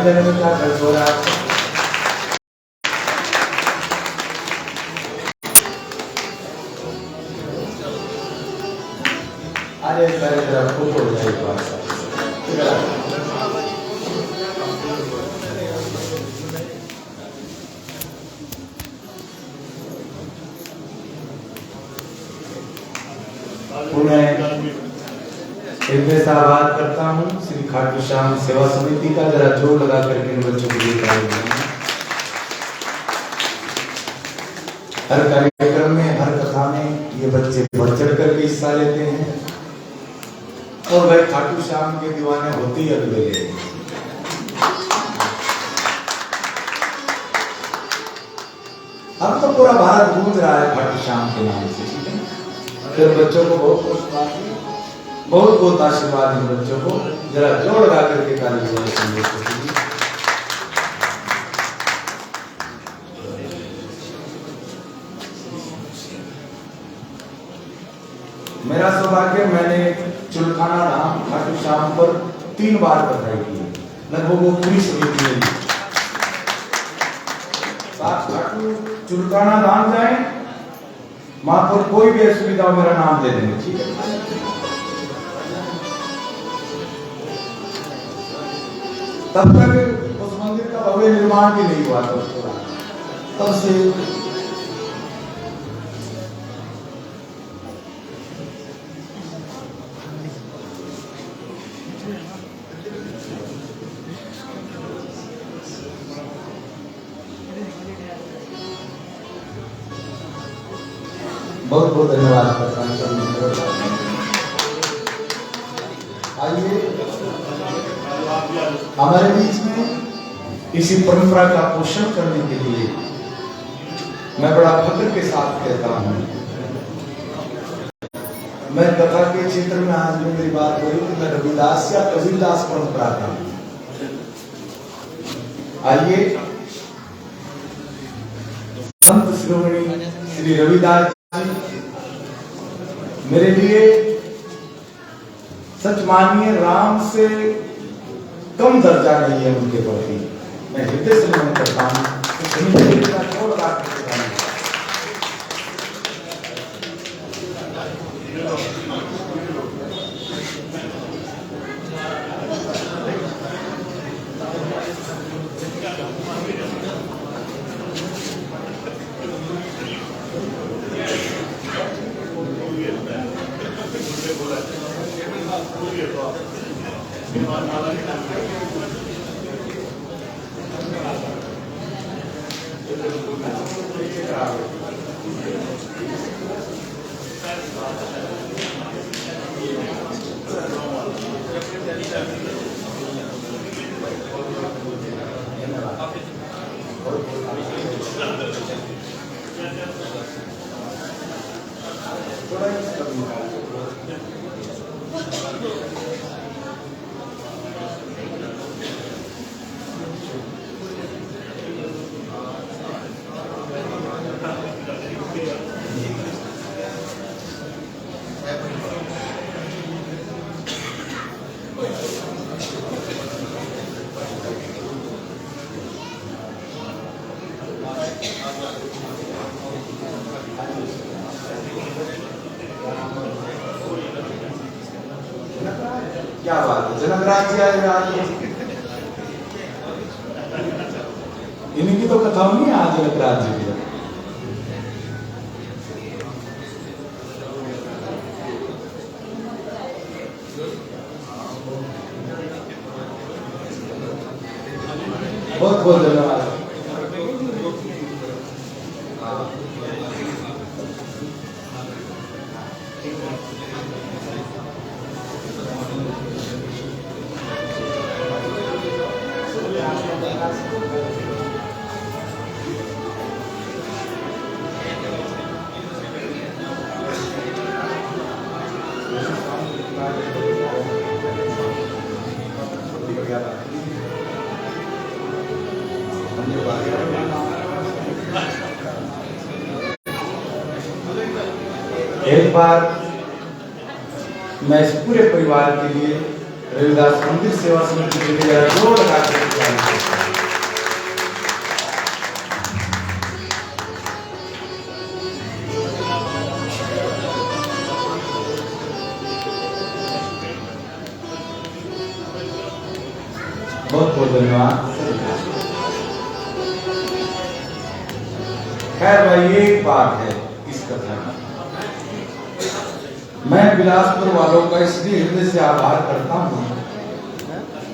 देने में क्या खर्च हो रहा है? अरे मेरे तरफ को हो जाएगी बात। मैं आभार करता हूँ श्री खाटू श्याम सेवा समिति का, जरा जोर लगा करके इन बच्चों को लेकर हर कार्यक्रम में, हर कथा में ये बच्चे बढ़ चढ़ करके हिस्सा लेते हैं और भाई खाटू श्याम के दीवाने होते ही अगले हैं। अब तो पूरा भारत गूंज रहा है खाटू श्याम के नाम से, ठीक है। फिर बच्चों को बहुत बहुत आशीर्वाद इन बच्चों को, जरा जोर लगा करके मेरा सौभाग्य, मैंने चुलखाना धाम खाटू श्याम पर 3 बार बधाई की, लगभग वो पूरी समिति में। खाटू चुलखाना धाम जाए, वहां पर कोई भी असुविधा मेरा नाम दे देंगे, ठीक है। तब तक उस मंदिर का भव्य निर्माण भी नहीं हुआ था, तब से बहुत बहुत धन्यवाद करता हूँ। आइए हमारे बीच में इसी परंपरा का पोषण करने के लिए मैं बड़ा फक्र के साथ कहता हूँ, मैं कथा के क्षेत्र में आज में मेरी बात हुई कि मैं रविदास या कबीरदास परंपरा का। आइए संत श्रोमणी श्री रविदास जी मेरे लिए सच मानिए राम से कम दर्जा नहीं है उनके प्रति, मैं हृदय से नमन करता हूँ। क्या बात है, जनकराज जी आए, इनकी तो कथा नहीं आज जनकराज जी की। बहुत बहुत धन्यवाद। एक बार मैं इस पूरे परिवार के लिए रविदास मंदिर सेवा समिति के लिए जोड़ लगा कर बहुत बहुत धन्यवाद। खैर भाई एक बात है इस कथा में, मैं बिलासपुर वालों का इसलिए हृदय से आभार करता हूँ।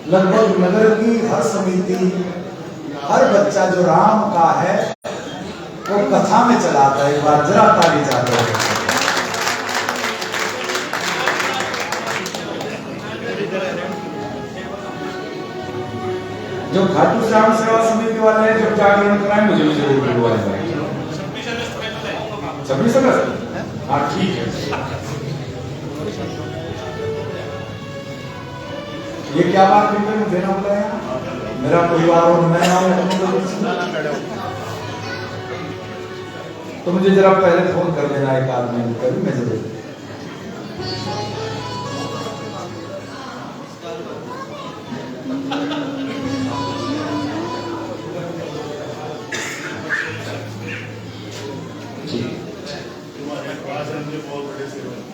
लगभग नगर की हर समिति, हर बच्चा जो राम का है वो कथा में चलाता है। एक बार जरा ताली जाता है। जो खाटू श्याम सेवा समिति वाले हैं जब जागरण कराएं मुझे जरूर बुलवाएं। 26 अगस्त, हाँ ठीक है। ये क्या बात में देना होता है? मेरा परिवार और मैं तो मुझे जरा पहले फोन कर देना एक आदमी कभी मैं जरूर।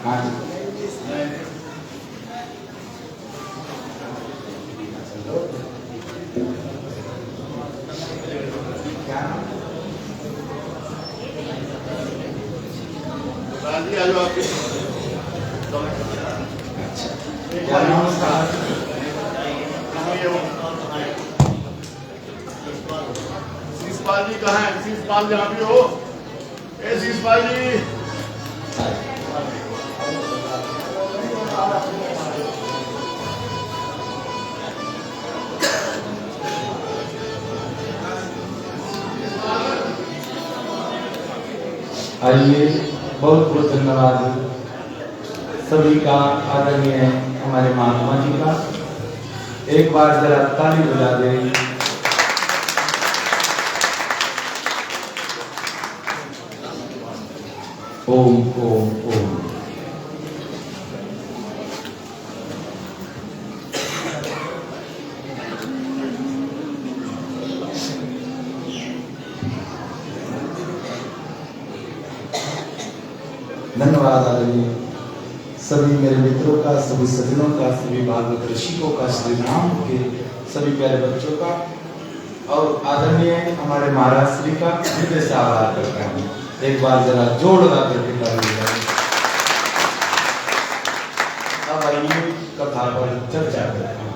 हाँ जी क्या नमस्कार। शीशपाल जी कहाँ है? शीशपाल जहाँ भी हो, ए शीशपाल जी। आइए, बहुत बहुत धन्यवाद सभी का, आदरणीय हमारे महात्मा जी का। एक बार जरा ताली बजा दें। ओम ओम ओम। धन्यवाद आदरणीय सभी मेरे मित्रों का, सभी सज्जनों का, सभी भागवत ऋषिकों का, श्री राम के सभी प्यारे बच्चों का, और आदरणीय हमारे महाराज श्री का हृदय से आभार करता हूँ। एक बार जरा जोड़ लगा करके ताली बजाएं। अब आइए कथा पर चर्चा करते हैं।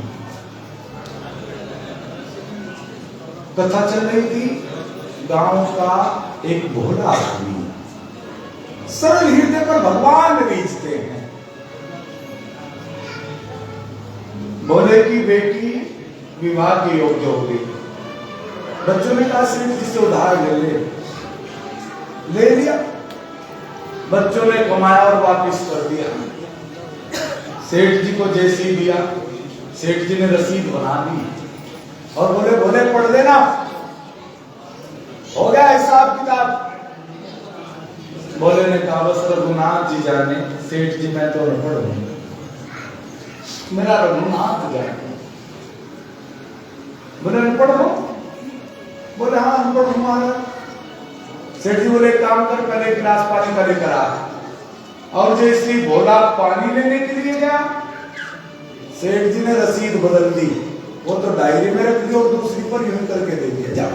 कथा चल रही थी, गांव का एक भोला आदमी सरल हृदय पर भगवान रीझते हैं। भोले की बेटी विवाह के योग्य हो गई। बच्चों ने कहा सेठ जी से उधार ले लिया। बच्चों ने कमाया और वापस कर दिया। सेठ जी को जैसे ही दिया, सेठ जी ने रसीद बना दी और बोले भोले पढ़ देना, हो गया हिसाब किताब। भोले ने कहा बस रघुनाथ जी जाने, सेठ जी मैं तो अनपढ़ हूं, मेरा रघुनाथ जाने। बोले अनपढ़ हो? बोले हाँ अनपढ़ हूं महाराज। सेठ जी बोले काम कर, पहले गिलास पानी का लेकर आ। और जैसे ही भोला पानी लेने के लिए गया, सेठ जी ने रसीद बदल दी। वो तो डायरी में रख दी और दूसरी पर यूं करके दे दिया, जा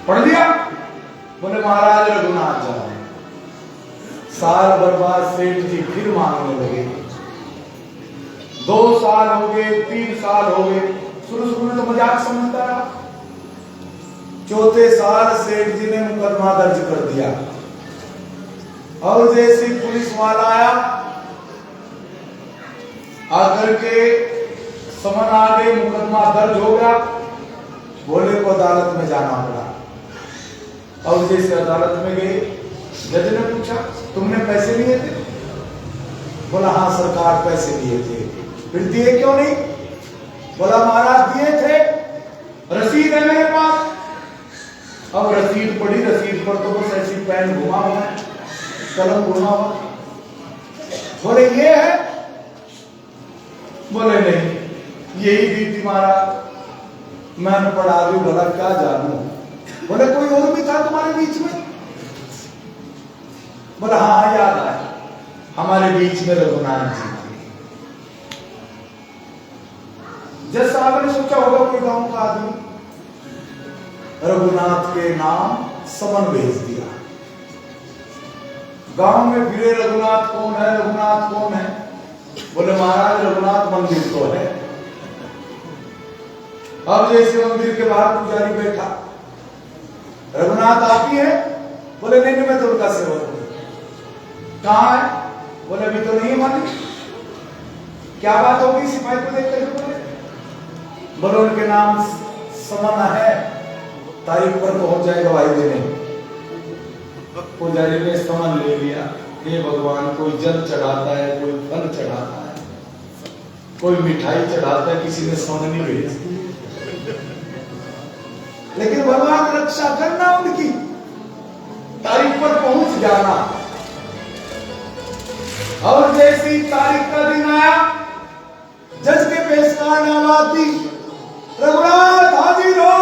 पढ़ लिया। बोले महाराज रघुनाथ जा रहे। साल बर्बाद, सेठ जी फिर मांगने लगे। 2 साल हो गए, 3 साल हो गए। शुरू में तो मजाक समझता रहा। चौथे साल सेठ जी ने मुकदमा दर्ज कर दिया और जैसे पुलिस वाला आया, आकर के समन आ गए, मुकदमा दर्ज हो गया। भोले को अदालत में जाना पड़ा। और जैसे अदालत में गए, जज ने पूछा तुमने पैसे लिए थे? बोला हाँ सरकार पैसे दिए थे। फिर दिए क्यों नहीं? बोला महाराज दिए थे, रसीद है मेरे पास। अब रसीद पड़ी, रसीद पर तो बस ऐसी पेन घुमा हुआ है, कलम घुमा हुआ। बोले ये है? बोले नहीं, यही रीति महाराज, मैं पढ़ा भी भला क्या जानू। बोले कोई और भी था तुम्हारे बीच में? बोला हाँ याद आया, हमारे बीच में रघुनाथ जी थे। जज साहब ने सोचा होगा कोई गांव का आदमी, रघुनाथ के नाम समन भेज दिया। गांव में फिरे, रघुनाथ कौन है, रघुनाथ कौन है? बोले महाराज रघुनाथ मंदिर तो है। अब जैसे मंदिर के बाहर पुजारी बैठा, रघुनाथ आप ही है? बोले नहीं मैं तो उनका सेवक हूं। कहां है? बोले अभी तो नहीं मालूम। क्या बात होगी? सिपाही को देख करके बोले उनके नाम समन है, तारीख पर पहुंच जाए गवाही देने। पुजारी ने समन ले लिया। हे भगवान, कोई जल चढ़ाता है, कोई फल चढ़ाता है, कोई मिठाई चढ़ाता है, किसी ने समन नहीं भेजी। लेकिन भगवान रक्षा करना उनकी, तारीख पर पहुंच जाना। और जैसी तारीख का दिन आया, जज के पेश करने वाली रघुनाथ हाजिर हो,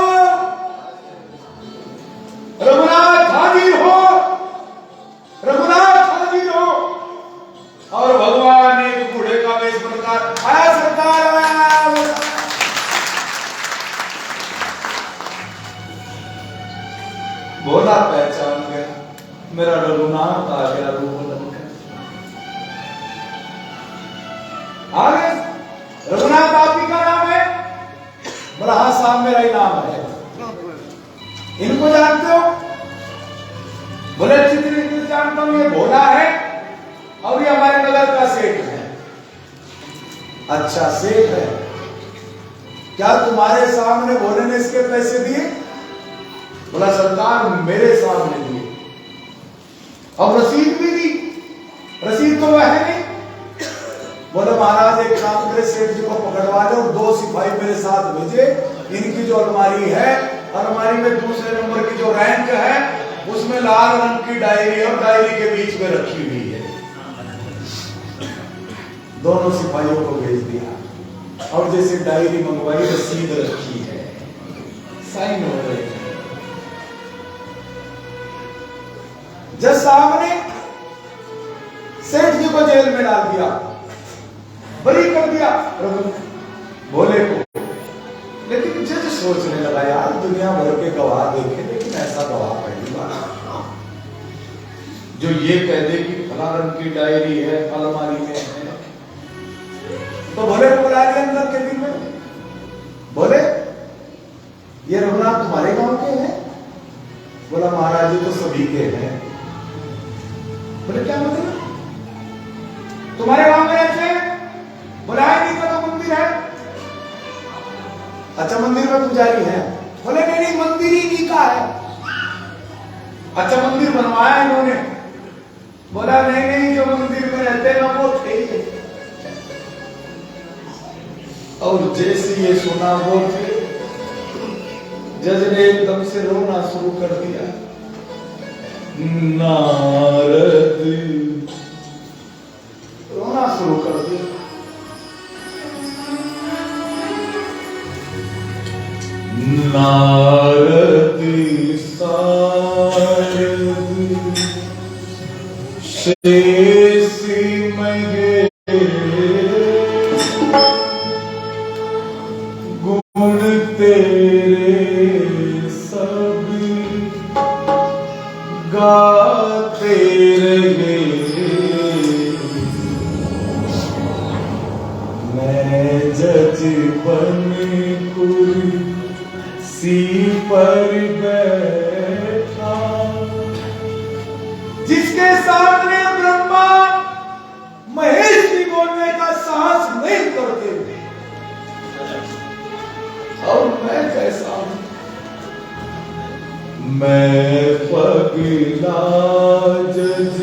रघुनाथ हाजिर हो, रघुनाथ हाजिर हो। और भगवान एक बूढ़े का वेश बनकर आया सरकार। भोला पहचान गया, मेरा रघुनाथ आ गया रूप बनकर। आगे रघुनाथ आप ही का नाम है? बोला हाँ साहब मेरा ही नाम है। इनको जानते हो? बोले चित्र जानता हूं, ये भोला है और ये हमारे नगर का सेठ है। अच्छा सेठ है, क्या तुम्हारे सामने भोले ने इसके पैसे दिए? बोला सरकार मेरे सामने दिए, और रसीद भी दी। रसीद तो वह है नहीं। बोले महाराज एक काम करे, सेठ जी को पकड़वा लो, 2 सिपाही मेरे साथ भेजे, इनकी जो अलमारी है, अलमारी में दूसरे नंबर की जो रैंक है, उसमें लाल रंग की डायरी और डायरी के बीच में रखी हुई है। दोनों सिपाहियों को भेज दिया, और जैसे डायरी मंगवाई, रसीद रखी है, साइन हो रहे हैं। जज साहब ने सेठ जी को जेल में डाल दिया, बरी कर दिया भोले को। लेकिन जज सोचने लगा यार दुनिया भर के गवाह देखे, लेकिन ऐसा गवाह पहली बार जो ये कह दे कि फला रंग की डायरी है, अलमारी में है। तो भोले को बुला लिया अंदर के दिन में। बोले ये रघुनाथ तुम्हारे गांव के हैं? बोला महाराज जी तो सभी के हैं। बोले क्या मतलब? तुम्हारे गांव में रहते हैं? बोला नहीं का तो मंदिर है। अच्छा मंदिर में पुजारी है? बोले नहीं नहीं मंदिर ही नहीं का है। अच्छा मंदिर बनवाया इन्होंने? बोला नहीं नहीं जो मंदिर में रहते हैं ना वो थे। और जैसे ये सुना वो थे, जज ने एकदम से रोना शुरू कर दिया। नारद रोना शुरू कर दिया। नारद सारद शेष महे गुण तेरे सब गाते रहे। मैं जज बन कुर्सी पर बैठा, जिसके सामने ब्रह्मा महेश भी बोलने का साहस नहीं करते, और मैं कैसा हूं? मैं पगला जज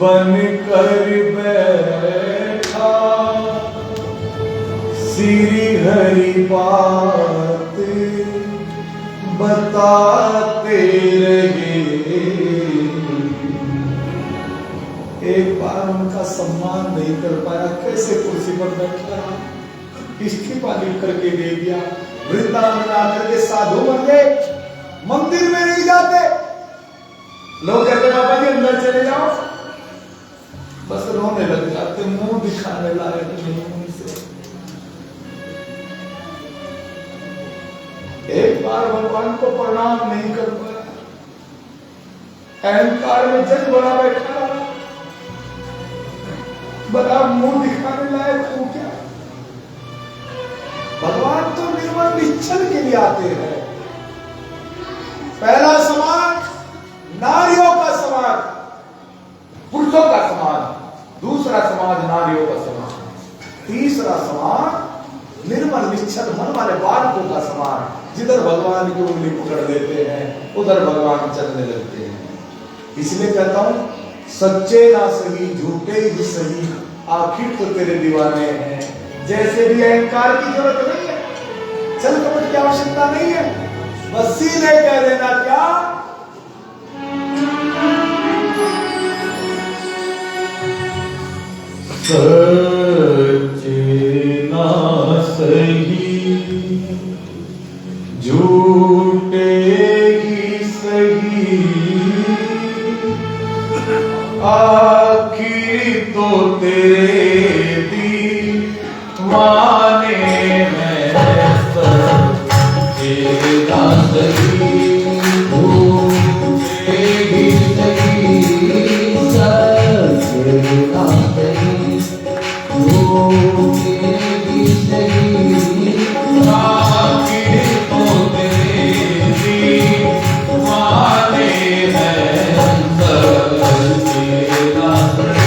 बन कर बैठा, श्री हरि बात बताते रहे। एक बार उनका सम्मान नहीं कर पाया, कैसे कुर्सी पर बैठा रहा, इस्तीफा लिख करके दे दिया। वृंदावन में आकर के साधु बन गए, मंदिर में नहीं जाते। लोग कहते बाबा जी अंदर चले जाओ, बस रोने लग जाते, मुंह दिखाने लायक नहीं उनसे। एक बार भगवान को प्रणाम नहीं कर पाया, अहंकार में जज बना बैठा रहा। बड़ा मुंह दिखाने लायक हो क्या? भगवान तो निर्मल निश्चल के लिए आते हैं। पहला समाज नारियों का समाज, पुरुषों का समाज। दूसरा समाज नारियों का समाज। तीसरा समाज निर्मल निश्चल मन वाले बालकों का समाज, जिधर भगवान की उंगली पकड़ लेते हैं उधर भगवान चलने लगते हैं। इसलिए कहता हूं, सच्चे ना सही झूठे ही सही, आखिर तो तेरे दीवाने हैं। जैसे भी अहंकार की जरूरत नहीं है, चल कपट की आवश्यकता नहीं है, बस सीधे कह देना क्या, सच्चे ना सही झूठे ही सही, आखिर तो तेरे दीवाने हैं। सच्चे ना सही झूठे ही सही, सच्चे ना सही झूठे ही सही, आखिर तो तेरे दीवाने हैं। सच्चे ना सही।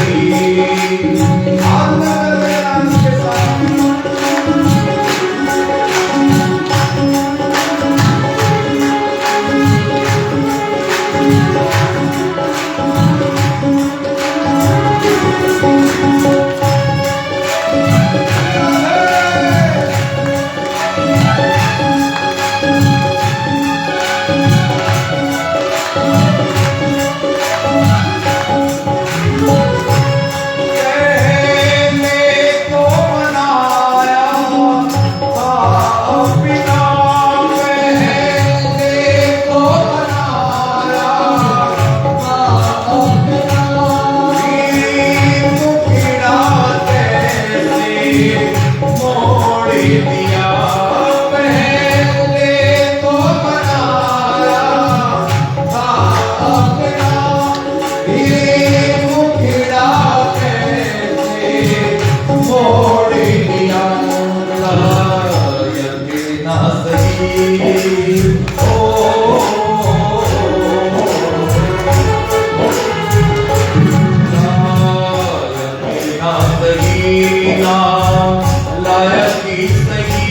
लायक ही सही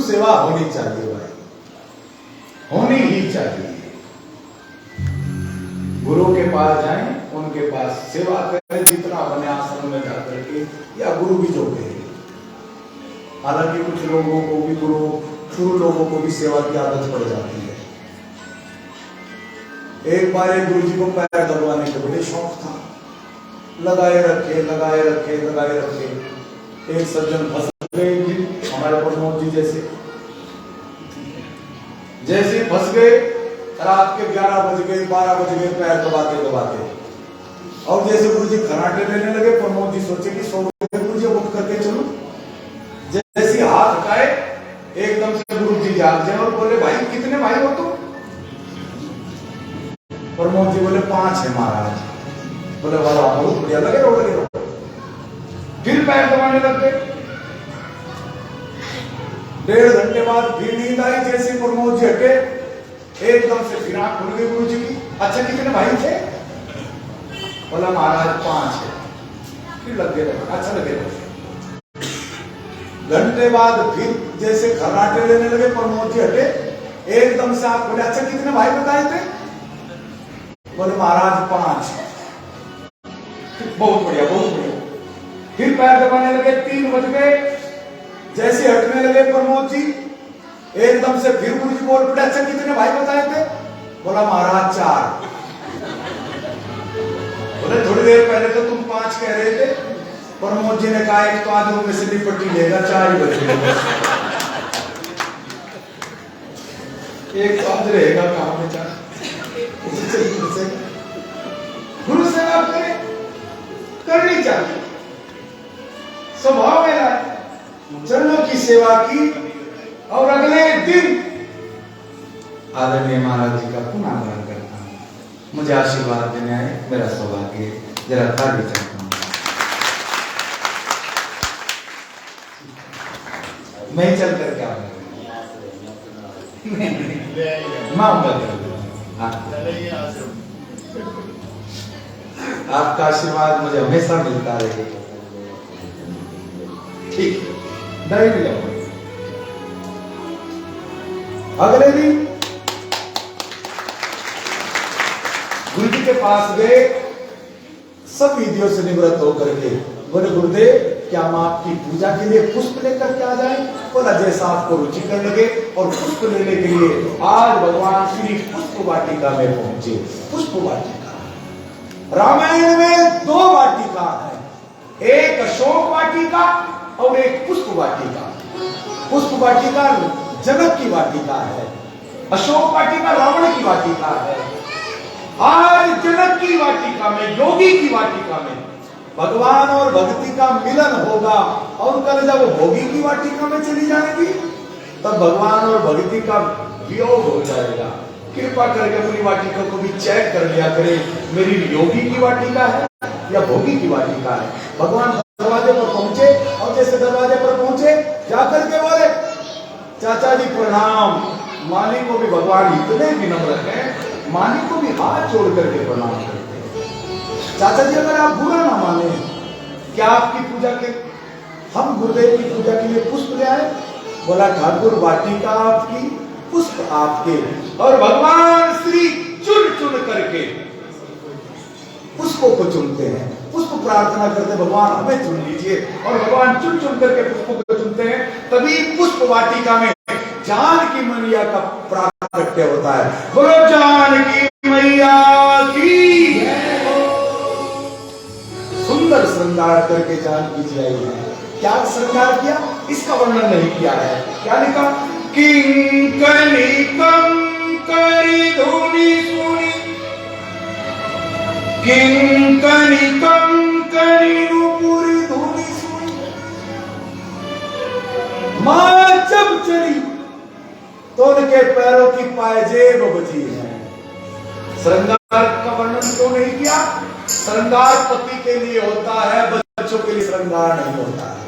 सेवा होनी चाहिए भाई, होनी ही चाहिए। गुरु के पास जाएं, उनके पास सेवा करें जितना अपने आश्रम में जा करके, या गुरु भी जो कहे। हालांकि कुछ लोगों को भी शुरू लोगों को भी सेवा की आदत पड़ जाती है। एक बार एक गुरु जी को पैर दबवाने के बड़े शौक था, लगाए रखे लगाए रखे लगाए रखे। एक सज्जन फंस गए हमारे प्रमोद जी जैसे फंस गए। रात के 11 बज गए 12 बज गए पैर दबाते दबाते, और जैसे गुरु जी खराटे लेने लगे, प्रमोद जी सोचे कि सो गुरु जी उठ करके चलो। जैसे हाथ हटाए एकदम से गुरु जी जाग जाए और बोले भाई कितने भाई हो तुम? प्रमोद जी बोले 5 है महाराज। बोले वाह बहुत बढ़िया, लगे रहो लगे रहो। फिर पैर दबाने लग गए। 1.5 घंटे बाद फिर नींद आई। जैसे प्रमोद जी हटे एकदम से फिर आंख खुल गई गुरु जी की। अच्छा कितने भाई थे? बोला महाराज 5 है। फिर लग गए, अच्छा लगे। घंटे बाद फिर जैसे खर्राटे लेने लगे, प्रमोद जी हटे एकदम से आंख खुले। अच्छा कितने भाई बताए थे? बोले महाराज 5। बहुत बढ़िया बहुत बढ़िया। फिर पैर दबाने लगे, 3 बज गए। जैसे हटने लगे प्रमोद जी एकदम से फिर गुरु जी बोल पड़े, अच्छा कितने भाई बताए थे? बोला महाराज 4। बोले थोड़ी देर पहले तो तुम 5 कह रहे थे, प्रमोद जी ने कहा एक तो आदमी में से पट्टी लेगा 4 ही बचे, एक तो आज रहेगा काम में 4। गुरु सेवा करनी चाहिए, स्वभाव मेरा है, चरणों की सेवा की। और अगले दिन आदरणीय महाराज जी का पुनः आग्रह करता हूँ, मुझे आशीर्वाद देने आए, मेरा सौभाग्य, जरा ताली चाहता हूँ। मैं चल कर क्या आपका आशीर्वाद मुझे हमेशा मिलता रहे। ठीक, दही भी लाओ। अगले दिन गुरु जी के पास गए, सब विधियों से निवृत्त होकर के बोले गुरुदेव क्या हम आपकी पूजा के लिए पुष्प लेकर के आ जाएं? बोला जैसा आपको रुचिकर लगे। और पुष्प लेने के लिए आज भगवान श्री पुष्प वाटिका में पहुंचे। पुष्प वाटिका रामायण में 2 वाटिका है, एक अशोक वाटिका और एक पुष्प वाटिका। पुष्प वाटिका जनक की वाटिका है, अशोक वाटिका रावण की वाटिका है। आज जनक की वाटिका में, योगी की वाटिका में भगवान और भक्ति का मिलन होगा। और कल जब भोगी की वाटिका में चली जाएगी तब भगवान और भक्ति का वियोग हो जाएगा। कृपा करके अपनी वाटिका को भी चेक कर लिया करे, मेरी योगी की वाटिका है या भोगी की वाटिका है। भगवान दरवाजे पर पहुंचे और जैसे दरवाजे पर पहुंचे जाकर के बोले चाचा जी प्रणाम। माली को भी भगवान इतने विनम्र हैं, माली को भी हाथ जोड़ करके प्रणाम करते हैं। चाचा जी अगर आप बुरा ना माने, क्या आपकी पूजा के, हम गुरुदेव की पूजा के लिए पुष्प ले आए? बोला ठाकुर वाटिका आपकी, पुष्प आपके। और भगवान श्री चुन चुन करके पुष्पों को चुनते हैं, पुष्प प्रार्थना करते भगवान हमें चुन लीजिए। और भगवान चुन चुन करके पुष्पों को चुनते हैं, तभी पुष्प वाटिका में जानकी मैया का प्राकट्य होता है। बोलो जानकी मैया की। सुंदर श्रृंगार करके जानकी जी आई है। क्या श्रृंगार किया इसका वर्णन नहीं किया है। क्या लिखा? किंकनिकं करि धुनि सुनि, किंकनिकं करि नुपुरि धुनि सुनि। मां जब चली तो उनके पैरों की पायजेब बजी है। श्रृंगार का वर्णन क्यों नहीं किया? श्रृंगार पति के लिए होता है, बच्चों के लिए श्रृंगार नहीं होता है।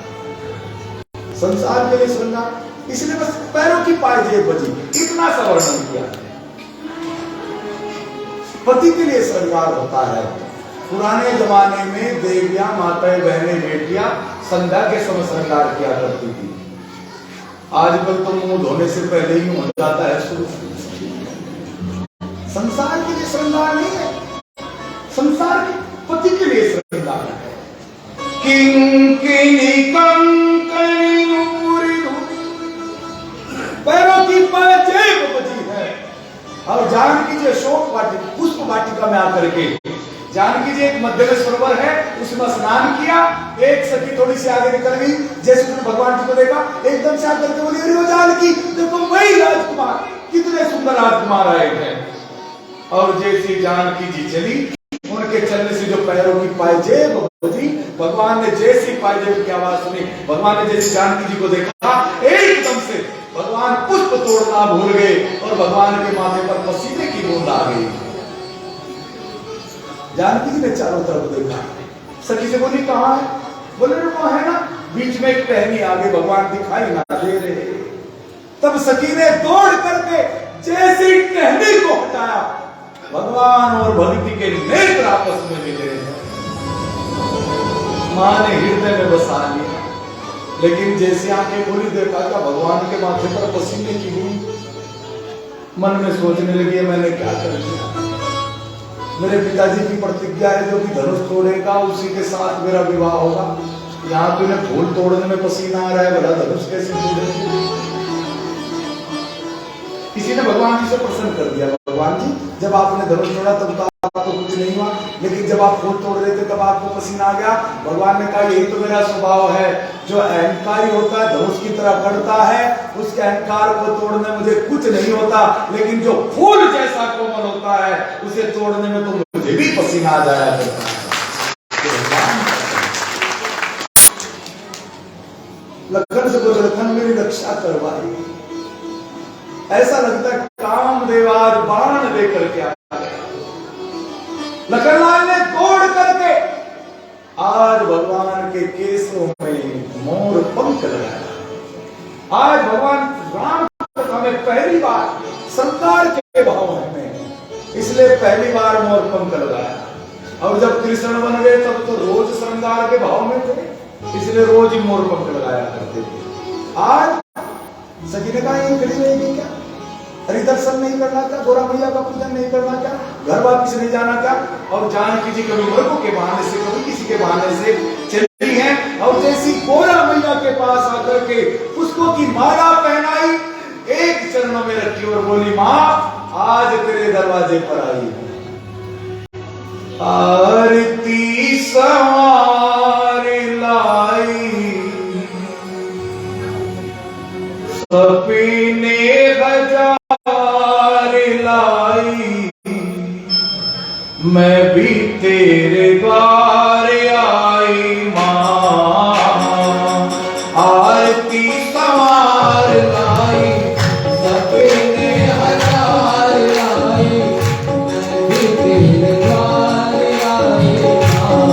संसार के लिए श्रृंगार, इसलिए बस पैरों की पायजेब बजी, इतना सा वर्णन किया। पति के लिए श्रृंगार होता है। पुराने जमाने में देवियां, माताएं, बहनें, बेटियां संध्या के समय श्रृंगार किया करती थी। आजकल तो मुंह धोने से पहले ही हो जाता है शुरू। संसार के लिए श्रृंगार नहीं है, संसार के पति के लिए श्रृंगार है। किंकिनिकं करि नुपुरि धुनि, पैरों की पायजेब बजी है। और जानकी जी अशोक वाटिका, पुष्प वाटिका में आकर के जानकी जी एक मध्य में सरोवर है, उसमें स्नान किया। एक सखी थोड़ी सी आगे निकल गई, जैसे उसने भगवान जी को देखा एकदम से आकर के बोली अरे जानकी देखो वही राजकुमार, कितने सुंदर राजकुमार आए हैं। और जैसी जानकी जी चली, उनके चलने से जो पैरों की पायजेब बजी, भगवान ने जैसी पायजेब की आवाज सुनी, भगवान ने जैसी जानकी जी को देखा एकदम से भगवान पुष्प तोड़ना भूल गए और भगवान के माथे पर पसीने की बूंद आ गई। जानकी जी ने चारों तरफ देखा, सखी से बोली कहाँ है? बोले वो है ना बीच में एक टहनी, आगे भगवान दिखाई ना दे रहे। तब सखी ने दौड़ करके जैसी टहनी को हटाया, भगवान और भक्ति के नेत्र आपस में मिले। मां ने हृदय में बसा लिया, लेकिन जैसे आंखें खोली देखा क्या भगवान के माथे पर पसीने की बूंद। मन में सोचने लगी मैंने क्या कर दिया। मेरे पिताजी की प्रतिज्ञा है जो कि धनुष तोड़ेगा उसी के साथ मेरा विवाह होगा। यहाँ तो इन्हें फूल तोड़ने में पसीना आ रहा है, बड़ा धनुष कैसे तोड़ेगा? किसी ने भगवान जी से प्रसन्न कर दिया, भगवान जी जब आपने धनुष तोड़ा तब तो तो कुछ नहीं हुआ, लेकिन जब आप फूल तोड़ रहे थे तब आपको पसीना आ गया। भगवान ने कहा यही तो मेरा स्वभाव है, जो अहंकारी होता है धनुष की तरह बढ़ता है, उसके अहंकार को तोड़ने में मुझे कुछ नहीं होता, लेकिन जो फूल जैसा कोमल होता है उसे तोड़ने में तो मुझे भी पसीना आ जाया करता है। लखन से बोले लखन मेरी रक्षा करवाई। ऐसा लगता है कामदेव आज बाण लेकर के आया। लखनलाल ने तोड़ करके आज भगवान के केसों में मोर पंख लगाया। आज भगवान राम हमें पहली बार श्रृंगार के भाव में, इसलिए पहली बार मोर पंख लगाया। और जब कृष्ण बन गए तब तो रोज श्रृंगार के भाव में थे, इसलिए रोज ही मोर पंख लगाया करते थे। आज सखी ने कहा ये खड़ी रहेगी क्या, हरिदर्शन नहीं करना क्या, गोरा मैया का पूजन नहीं करना क्या, घर वापिस नहीं जाना क्या। और जानकी जी कभी मृगों के बहाने से कभी किसी के बहाने से चली हैं, और जैसी गोरा मैया के पास आकर के पुष्पों की माला पहनाई, एक चरण में रखी और बोली माँ आज तेरे दरवाजे पर आई है। आरती सवार लाई सपने हजार लाई, मैं भी तेरे द्वार आई माँ। आरती सवार लाई सपने हजार लाई, मैं भी तेरे द्वार आई माँ।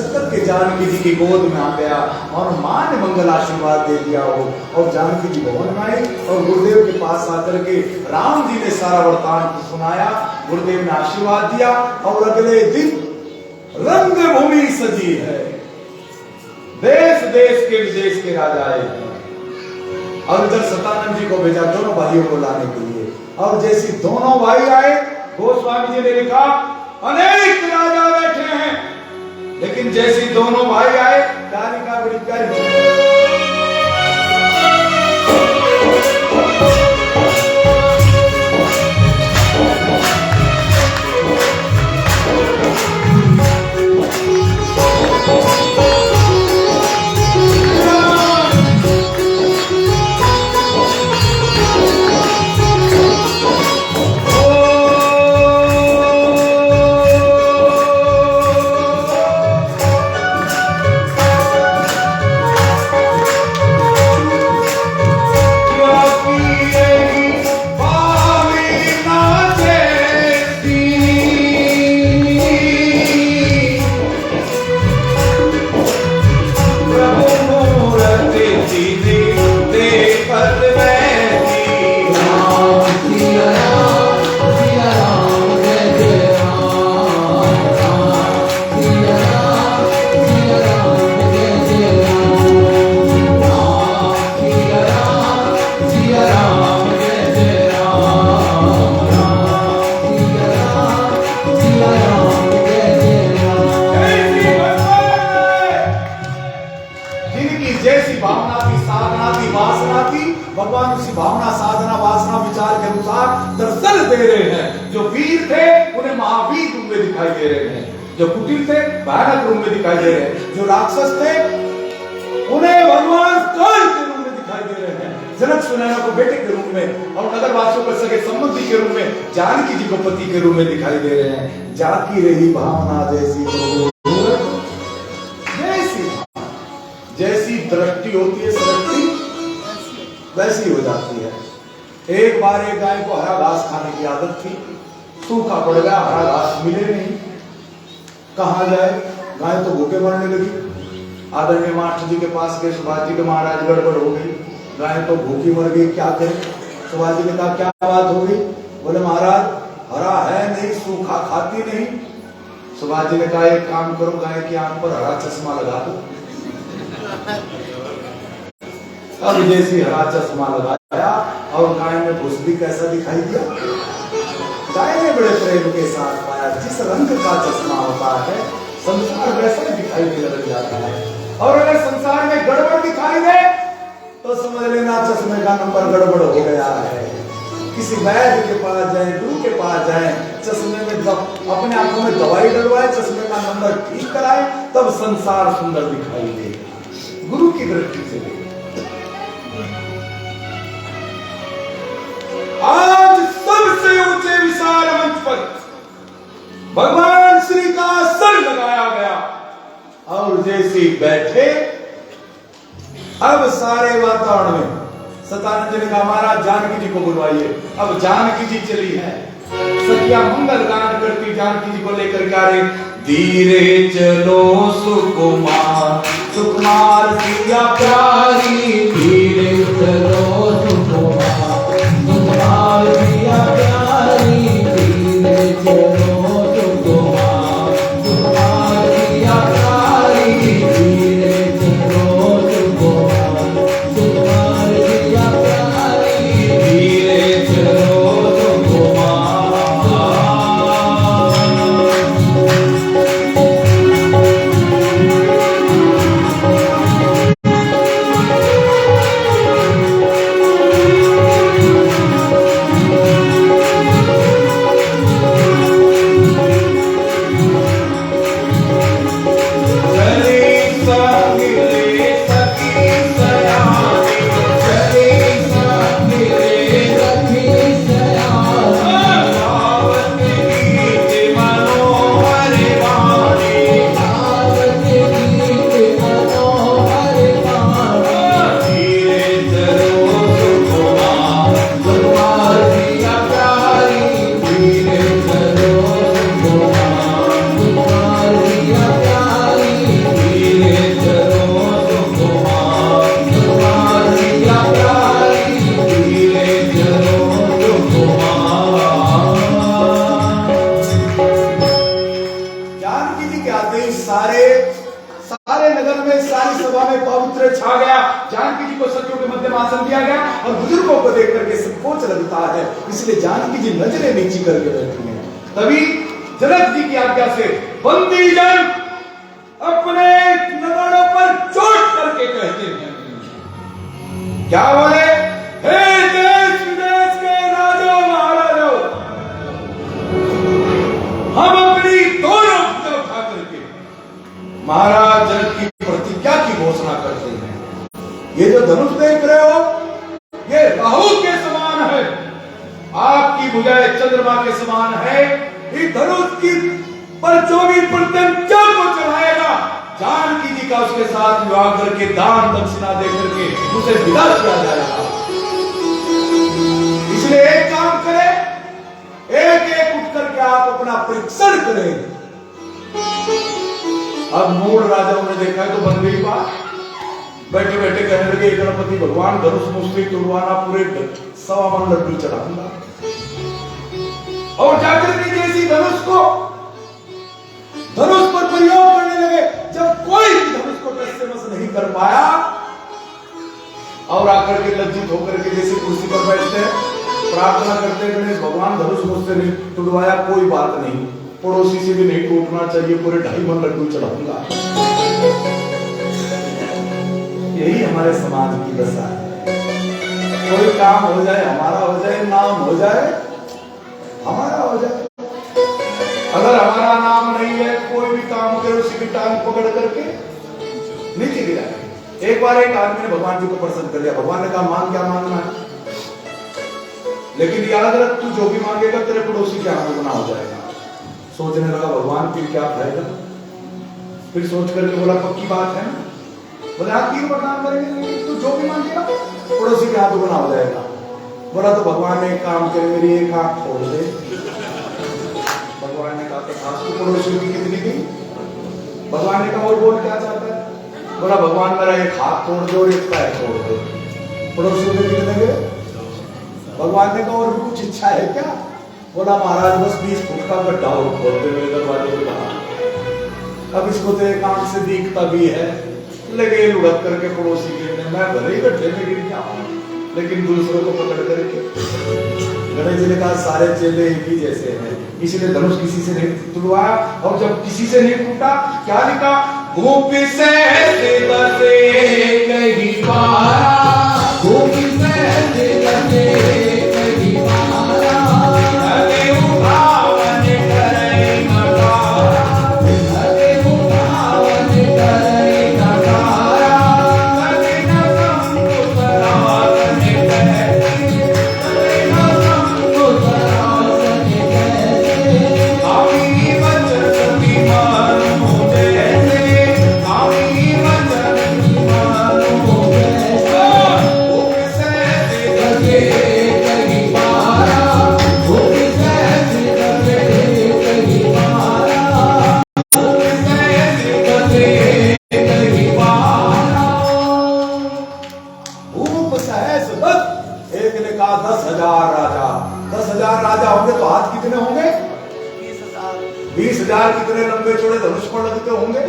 दस्तक के जानकी जी की गोद में आ गया और मां ने मंगल आशीर्वाद दे दिया हो। और जानकी जी भवन में आई और गुरुदेव के पास आकर के राम जी ने सारा वृतांत सुनाया। गुरुदेव ने आशीर्वाद दिया और अगले दिन रंग भूमि सजी है, देश देश के विदेश के राजा आए और इधर सतानंद जी को भेजा दोनों भाइयों को लाने के लिए। और जैसे दोनों भाई आए, गोस्वामी जी ने लिखा अनेक राजा बैठे हैं, लेकिन जैसे दोनों भाई आए कालिका बड़ी प्यारी भगवान उसी भावना साधना वासना विचार के अनुसार दर्शन दे रहे हैं। जो वीर थे उन्हें महावीर रूप में दिखाई दे रहे हैं, जो कुटिल थे भयानक रूप में दिखाई दे रहे हैं, जो राक्षस थे उन्हें भगवान काल के रूप में दिखाई दे रहे हैं, जनक सुनैना को बेटे के रूप में और नगरवासियों को सगे संबंधी के रूप में, जानकी जी को पति के रूप में दिखाई दे रहे हैं। जाती रही भावना जैसी जैसी दृष्टि होती है सृष्टि वैसी हो जाती है। एक बार एक गाय को हरा घास खाने की आदत थी, सूखा पड़ गया, हरा घास मिले नहीं, कहां जाए, गाय तो भूखे मरने लगी। आदरणीय मास्टर जी के पास गए, सुभाष जी के महाराज गड़बड़ हो गई, गाय तो भूखी मर गई, क्या करें। सुभाष जी ने कहा क्या बात हो गई, बोले महाराज हरा है नहीं, सूखा खाती नहीं। सुभाष जी ने कहा एक काम करो, गाय की आंख पर हरा चश्मा लगा दो। अब जैसी हरा चश्मा लगाया और गाय ने भूसड़ी कैसा दिखाई दिया, गाय ने बड़े प्रेम के साथ पाया जिस रंग का चश्मा होता है संसार वैसा ही दिखाई देने लग जाता है। और अगर संसार में गड़बड़ दिखाई दे तो समझ लेना चश्मे का नंबर गड़बड़ हो गया है। किसी वैद्य के पास जाए, गुरु के पास जाए, चश्मे में जब अपने आंखों में दवाई डलवाए, चश्मे का नंबर ठीक कराए, तब संसार सुंदर दिखाई देगा गुरु की दृष्टि से। आज सबसे ऊंचे विशाल मंच पर भगवान श्री का सर लगाया गया और जैसे बैठे, अब सारे वातावरण में सतानंद जी ने कहा महाराज जानकी जी को बुलवाइए। अब जानकी जी चली है, सखिया मंगल गान करती जानकी जी को लेकर के आ रहे, धीरे चलो सुकुमार सुकुमार सिया प्यारी, धीरे चलो सुकुमार सुकुमार सिया प्यारी, धीरे चलो सुकुमार सुकुमार सिया प्यारी, धीरे चलो सुकुमार सुकुमार सिया प्यारी, धीरे चलो सुकुमार। सारे नगर में, सारी सभा में पवित्र छा गया। जानकी जी को सखियों के मध्य में आसन दिया गया और बुजुर्गों को देख करके संकोच लगता है, इसलिए जानकी जी नजरें नीची करके बैठी हैं। तभी जनक जी की आज्ञा से बंदी जन अपने नगाड़ों पर चोट करके कहते हैं, क्या बोले? हे देश विदेश के राजा महाराजों, हम अपनी दोनों भुजा उठा करके महाराज जनक की प्रतिज्ञा की घोषणा करते हैं। ये जो धनुष देख रहे हो, ये राहु के समान है, आपकी भुजाएं चंद्रमा के समान है। इस धनुष की पर 24% को चढ़ाएगा, जानकी जी का उसके साथ विवाह करके दान दक्षिणा दे करके उसे विदा किया जाएगा। इसलिए एक काम करें, एक एक उठ करके आप अपना परीक्षण करें। अब मूल राजाओं ने देखा तो बन गई बात, बैठे बैठे कहने लगे गणपति भगवान धनुष मुस्लिम तुड़वाना, पूरे 1.25 मन लड्डू चढ़ाऊंगा। और जाकर के जैसी धनुष पर प्रयोग करने लगे, जब कोई धनुष को टस से मस नहीं कर पाया और आकर के लज्जित होकर के जैसे कुर्सी पर बैठते हैं, प्रार्थना करते हैं, गणेश भगवान धनुष मुझसे नहीं टूटवाया, कोई बात नहीं, पड़ोसी से भी नहीं टूटना चाहिए, पूरे 2.5 मन लड्डू चढ़ाऊंगा। यही हमारे समाज की दशा है। कोई काम हो जाए हमारा हो जाए, नाम हो जाए हमारा हो जाए। अगर हमारा नाम नहीं है, कोई भी काम करे उसी की टांग पकड़ करके नीचे गिराए। एक बार एक आदमी ने भगवान जी को प्रसन्न कर लिया, भगवान ने कहा मांग, क्या मांगना है, लेकिन याद रख तू जो भी मांगेगा तेरे पड़ोसी के हाथ गुनाह हो जाएगा। सोचने लगा भगवान फिर क्या फायदा, फिर सोच करके बोला पक्की बात है ना, बोले आप तीन वरदान करेंगे, तू जो भी मांगेगा पड़ोसी के हाथ गुनाह हो जाएगा। बोला तो भगवान ने एक काम करे, मेरी एक आंख खोल दे। भगवान ने कहा तो पड़ोसियों की कितनी थी? भगवान ने कहा और बोल क्या चाहता है? बोला भगवान मेरा एक हाथ तोड़ दो और एक पैर तोड़ दो। पड़ोसियों के कितने गए? भगवान ने कहा और भी कुछ इच्छा है क्या? बोला महाराज बस 20 फुट का गड्ढा और खोद दे मेरे दरवाजे के बाहर। अब इसको तो एक आंख से दिखता भी है, लगे लुढ़क करके पड़ोसी के, मैं भले ही गड्ढे में गिर जाऊं लेकिन दूसरों को पकड़ करके। गणेश जी ने कहा सारे चेले एक ही जैसे हैं, इसलिए धनुष किसी से नहीं टूटवाया। और जब किसी से नहीं टूटा, क्या लिखा? भूप से कहीं पारा, भूप से कहीं पारा, अरे उठावन करे नगारा, अरे उठावन करे नगारा, अरे नगम को सराहने कहते, अरे नगम को सराहने कहते, आमी वचन की मानो जैसे, आमी वचन की मानो जैसे, भूप से कहीं पारा, भूप से कहीं पारा, भूप से कहीं पारा। भूप सहस बस, एक ने कहा 10,000 राजा। 10,000 राजा होंगे तो हाथ कितने होंगे? 20,000 कितने लंबे चौड़े धनुष पर लगते होंगे?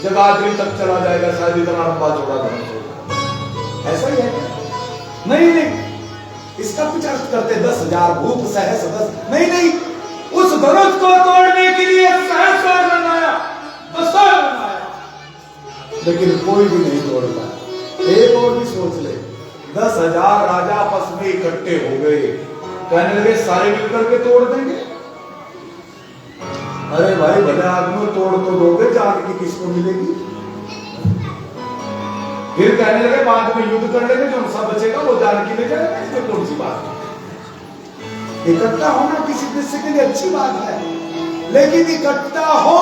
जगाधरी तक चला जाएगा शायद, इतना लंबा चौड़ा धनुष होगा। ऐसा ही है क्या? नहीं, इसका कुछ अर्थ करते 10,000 भूप सहस 10, नहीं, उस धनुष को तोड़ने के लिए सहस्र बनाया, 10,000 बनाया, लेकिन कोई भी नहीं तोड़ पाया। एक और भी सोच ले, 10,000 राजा आपस में इकट्ठे हो गए, कहने लगे सारे मिलकर के तोड़ देंगे। अरे भाई भले आदमी तोड़ तो दोगे, जान की किसको मिलेगी? फिर कहने लगे बाद में युद्ध कर लेंगे, जो सब बचेगा वो जानकी ले जाएगा, इसमें कौन सी बात है? इकट्ठा होना किसी दृश्य के लिए अच्छी बात है, लेकिन इकट्ठा हो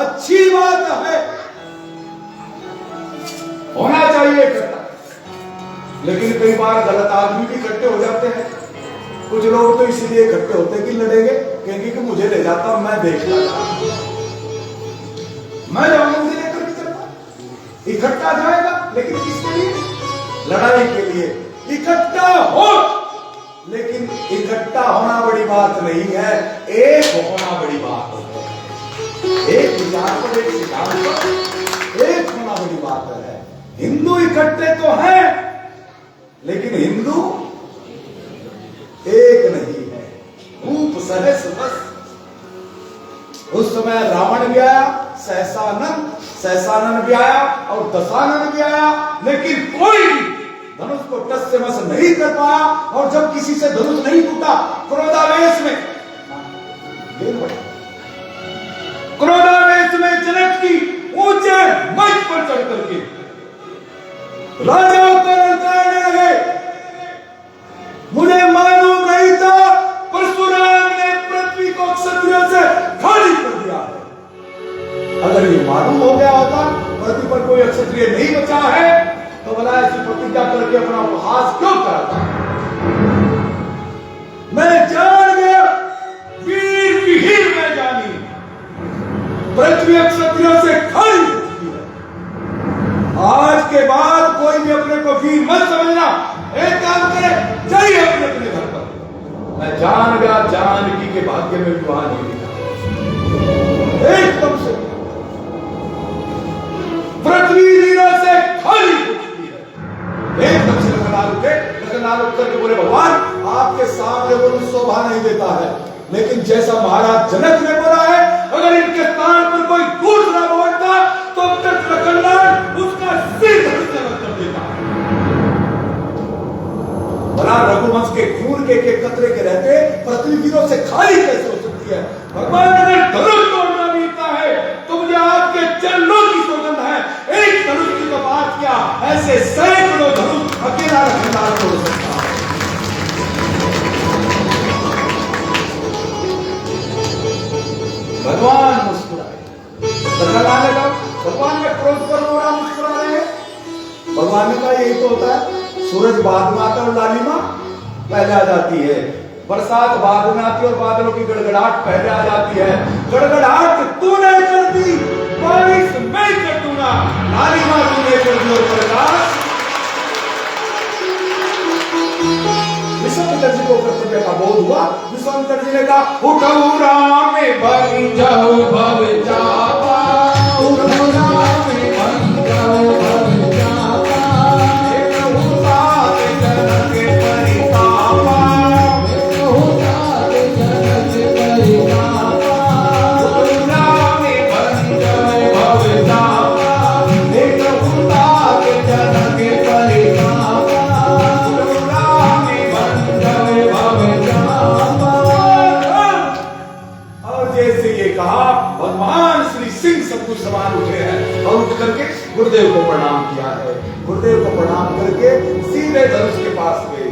अच्छी बात है, होना चाहिए इकट्ठा। लेकिन कई बार गलत आदमी भी इकट्ठे हो जाते हैं। कुछ लोग तो इसीलिए इकट्ठे होते हैं कि लड़ेंगे, कहेंगे कि मुझे ले जाता, मैं देखता, मैं जाऊंगा, मुझे लेकर के चलता। इकट्ठा जाएगा, लेकिन किसके लिए? लड़ाई के लिए। इकट्ठा हो, लेकिन इकट्ठा होना बड़ी बात नहीं है, एक होना बड़ी बात है। एक विचार पर, एक सिद्धांत पर एक होना बड़ी बात है। हिंदू इकट्ठे तो हैं, लेकिन हिंदू एक नहीं है। रूप सहस बस। उस समय रावण भी आया, सहसानंद भी आया और दशानंद भी आया, लेकिन कोई धनुष को टस से मस नहीं कर पाया। और जब किसी से धनुष नहीं टूटा, क्रोधावेश में जनक की ऊंचे मंच पर चढ़ करके राजाओं को ललकारने लगे। मुझे मालूम नहीं था परशुराम ने पृथ्वी को क्षत्रियों से खाली कर दिया है। अगर ये मालूम हो गया होता पृथ्वी पर कोई क्षत्रिय नहीं बचा है, तो भला ऐसी प्रतिज्ञा करके अपना उपहास क्यों करता? मैं जान गया, वीर विहीर में जानी, पृथ्वी क्षत्रियों से खाली हो चुकी है। आज के बाद कोई भी अपने को वीर मत समझना। एक काम करे, जाइए अपने अपने घर पर। मैं जान गया जानकी के भाग्य में विवाह नहीं लिखा। एकदम से पृथ्वी वीरों से खाली हो चुकी है। एकदम से लगनाल उठ करके बोले, भगवान आपके सामने वो शोभा नहीं देता है, लेकिन जैसा महाराज जनक ने बोला है, अगर इनके स्थान पर कोई दूसरा बोलता तो लगनाल उसका सिर कर देता। भला रघुवंश के खून के कतरे के रहते पृथ्वी वीरों से खाली कैसे हो सकती है? भगवान ने धनुष तोड़ना मिलता है तो मुझे आपके चरणों की सौगंध है, एक धनुष की तो बात क्या, ऐसे सैकड़ों धनुष अकेला रघुनाथ तोड़ सकता है। भगवान मुस्कुराए। भगवान में क्रोध कर हो रहा, मुस्कुरा रहे हैं। भगवान ने कहा यही तो होता है, सूरज बाद में आता और लालिमा पहले आ जाती है, बरसात बाद में आती और बादलों की गड़गड़ाहट पहले आ जाती है। गड़गड़ाहट तूने कर दी, बारिश मैं कर दूंगा, लालिमा तूने कर दी और प्रकाश। विश्वामित्र जी को कर्तव्य का बोध हुआ। विश्वामित्र जी ने कहा, उठो राम बन जाओ भव जावा, उठो राम बन जाओ भव जावा, सवाल उठे हैं और उठ करके गुरुदेव को प्रणाम किया है। गुरुदेव को प्रणाम करके सीधे धनुष के पास गए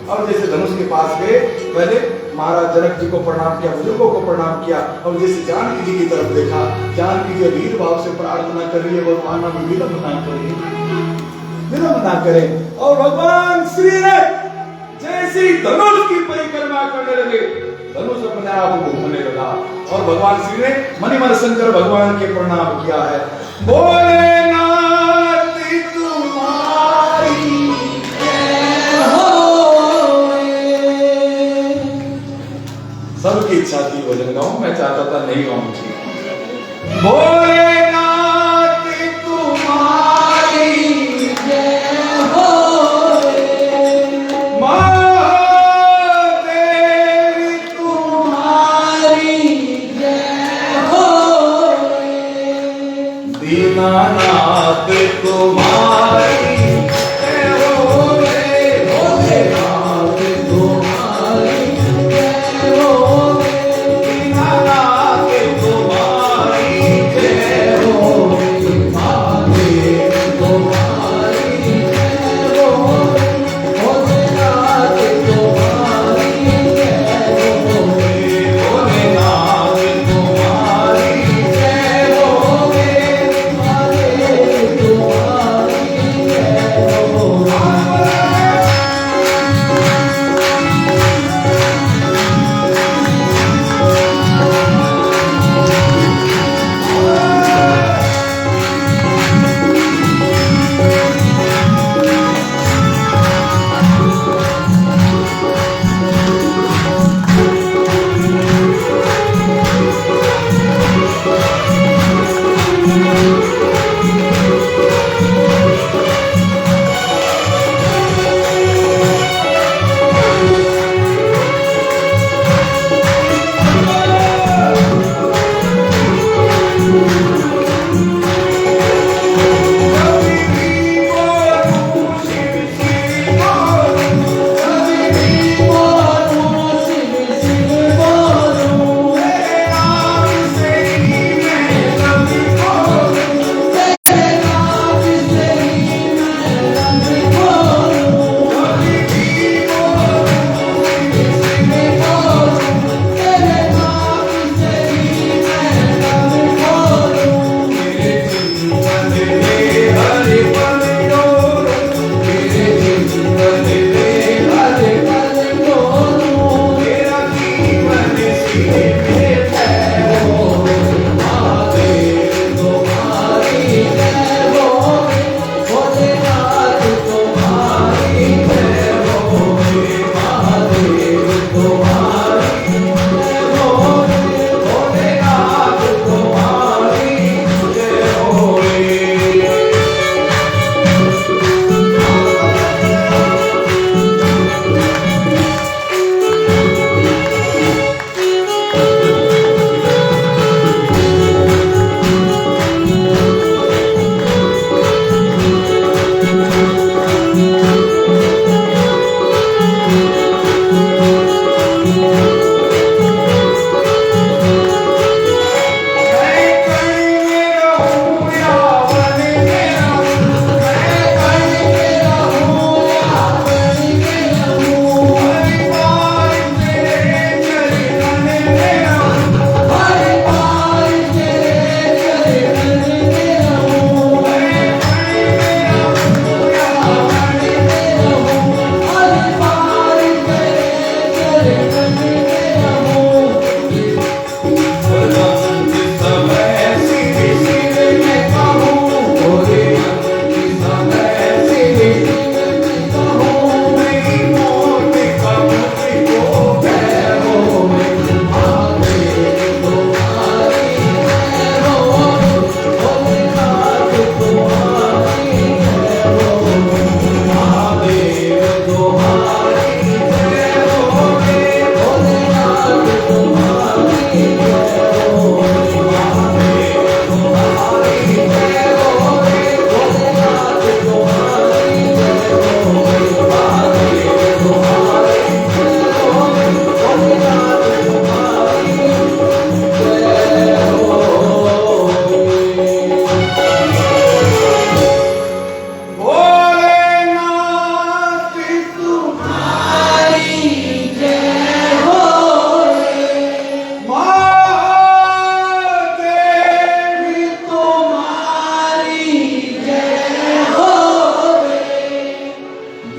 और जैसे धनुष के पास गए, पहले महाराज जनक जी को प्रणाम किया, बुजुर्गों को प्रणाम किया और जैसे जानकी जी की तरफ देखा, जानकी जी वीर भाव से प्रार्थना कर रही है, भगवान हमें विलंब ना करें, विलंब ना करें। और भगवान श्री ने जैसी धनुष की परिक्रमा करने लगे, धनुष अपने आप घूमने लगा और भगवान श्री ने मणिमल शंकर भगवान के प्रणाम किया है। भोलेनाथ तुम्हारी जय हो। सबकी इच्छा थी भजन गाऊं, मैं चाहता था नहीं गाऊं। भोलेनाथ तुम्हारी जय हो, दीनानाथ तुम्हारी जय हो रे, भोलेनाथ तुम्हारी जय हो रे, दीनानाथ तुम्हारी जय हो रे, महादेव तुम्हारी जय हो रे, भोलेनाथ तुम्हारी जय हो रे, भोलेनाथ तुम्हारी जय हो रे,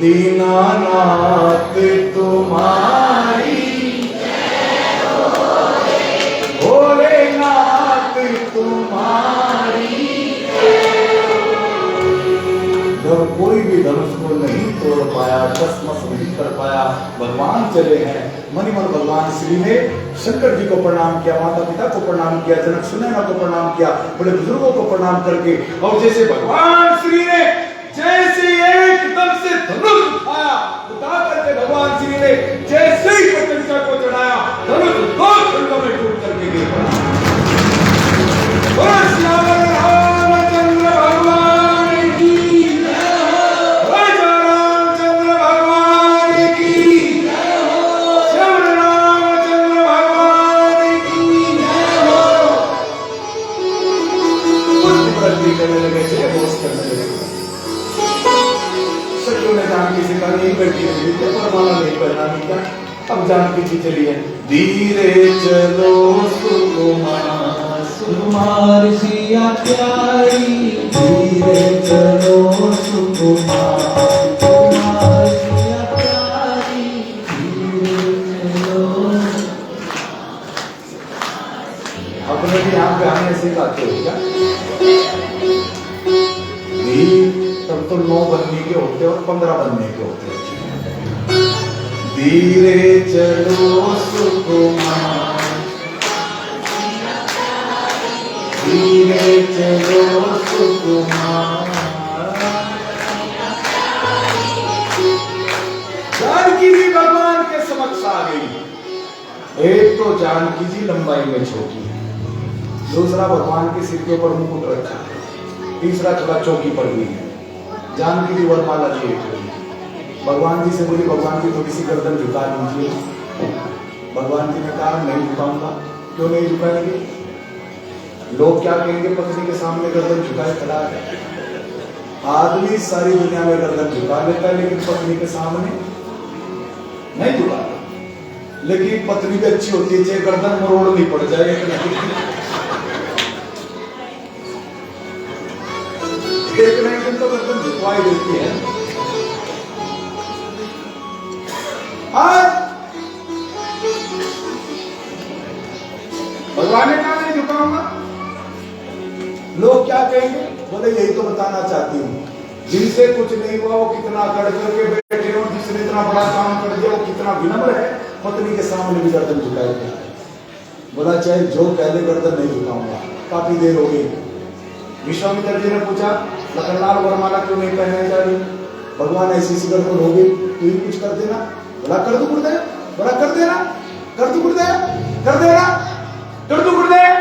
दीनानाथ तुम्हारी भोलेनाथ तुम्हारी। जब कोई भी धनुष को नहीं तोड़ पाया, कसमस नहीं कर पाया, भगवान चले हैं। मनी मन भगवान श्री ने शंकर जी को प्रणाम किया, माता पिता को प्रणाम किया, जनक सुनैना को प्रणाम किया, बड़े बुजुर्गों को प्रणाम करके, और जैसे भगवान श्री ने जैसे एकदम से धनुष उठाया, उठा करके भगवान श्री ने जैसे ही पतंगा को चढ़ाया, धनुष दो खंडों में टूट करके गिर पड़ा। रामचंद्र भगवान की जय हो, रामचंद्र भगवान की जय हो, श्री रामचंद्र भगवान की जय हो। कुछ प्रति करने लगे थे, बोस करने लगे। सखियों ने जानकी से कहा नहीं बैठी रही, तो परमाना नहीं करना नहीं क्या। अब जानकी जी चली है, धीरे चलो सुकुमार, सुकुमार सिया प्यारी, धीरे चलो सुकुमार, सुकुमार सिया प्यारी, धीरे चलो। अपने भी यहाँ पे आने से गाते हो क्या? तब तो 9 बनने के होते और 15 बनने के होते। धीरे चलो सुकुमार, धीरे चलो सुकुमार। जानकी जी भगवान के समक्ष आ गई। एक तो जानकी जी लंबाई में छोटी, दूसरा भगवान के सिर के ऊपर मुकुट रखा, तीसरा थोड़ा चौकी पर भी है। जानकी जी वरमाला लिए भगवान जी से बोली, भगवान जी थोड़ी सी गर्दन झुका दीजिए। भगवान जी ने कहा नहीं झुकाऊंगा। क्यों नहीं झुकाएंगे? लोग क्या कहेंगे पत्नी के सामने गर्दन झुकाए खड़ा है। आदमी सारी दुनिया में गर्दन झुका लेता है, लेकिन पत्नी के सामने नहीं झुकाता। लेकिन पत्नी भी अच्छी होती है, चाहे गर्दन मरोड़नी पड़ जाए, एक ना एक दिन तो गर्दन झुकवाई देती है। आज भगवान ने कहा नहीं झुकाऊंगा। लोग क्या कहेंगे? बोले यही तो बताना चाहती हूँ, जिनसे कुछ नहीं हुआ वो कितना कर करके बैठे हो, जिसने इतना बड़ा काम कर दिया वो कितना विनम्र है, पत्नी के सामने भी गर्दन झुकाए। बोला चाहे जो पहले गर्दन नहीं झुकाऊंगा। काफी देर हो गई। विश्वामित्र जी ने पूछा लखनलाल वरमाला क्यों नहीं पहने जा रही? भगवान ऐसी सी गड़बड़ हो गई, तू ही कुछ कर देना। बोला कर दू गुरुदेव, बोला कर देना, कर दू गुरुदेव, कर देना, कर दू गुरुदेव।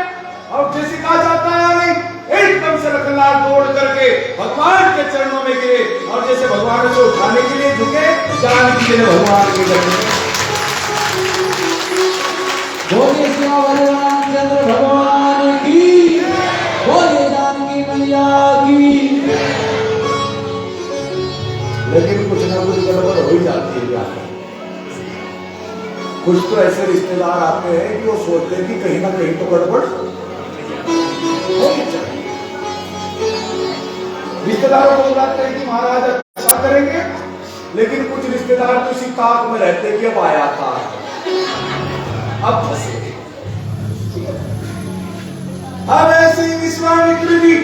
और जैसे कहा जाता है नहीं, एकदम से लखनलाल दौड़ करके भगवान के चरणों में गिरे, और जैसे भगवान को उठाने के लिए झुके, जानकी ने भगवान के चरणों बोले श्री रामचंद्र भगवान की, बोले जानकी मैया की। लेकिन कुछ ना कुछ गड़बड़ हो ही जाती है। क्या कुछ तो ऐसे रिश्तेदार आते हैं कि वो सोचते हैं कि कहीं ना कहीं तो गड़बड़ होनी चाहिए। रिश्तेदारों को बुलाते हैं कि महाराज अच्छा करेंगे, लेकिन कुछ रिश्तेदार तो इसी ताक में रहते हैं कि अब आया था, अब फंसे। अब ऐसे ही विश्वामित्र जी,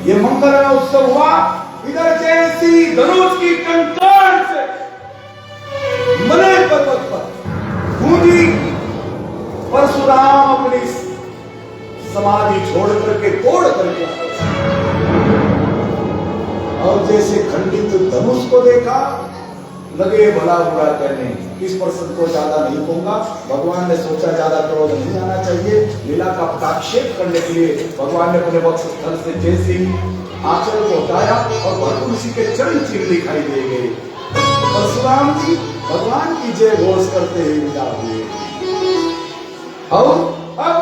ये मंगल उत्सव हुआ, इधर जैसी धनुष की टंकार से मलय पर्वत पर गूंजी, परशुराम अपनी समाधि छोड़ करके तोड़ करके, और जैसे खंडित धनुष को देखा, लगे भला बुरा कहने। इस प्रसंग को ज्यादा नहीं कहूंगा, भगवान ने सोचा ज्यादा क्रोध नहीं आना चाहिए। लीला का पटाक्षेप करने के लिए भगवान ने अपने वक्ष स्थल से जैसे ही आंचल को हटाया और भरपूर उसी के चरण चिन्ह दिखाई दे गए। परशुराम जी भगवान की जय घोष करते हुए विदा हुए। और अब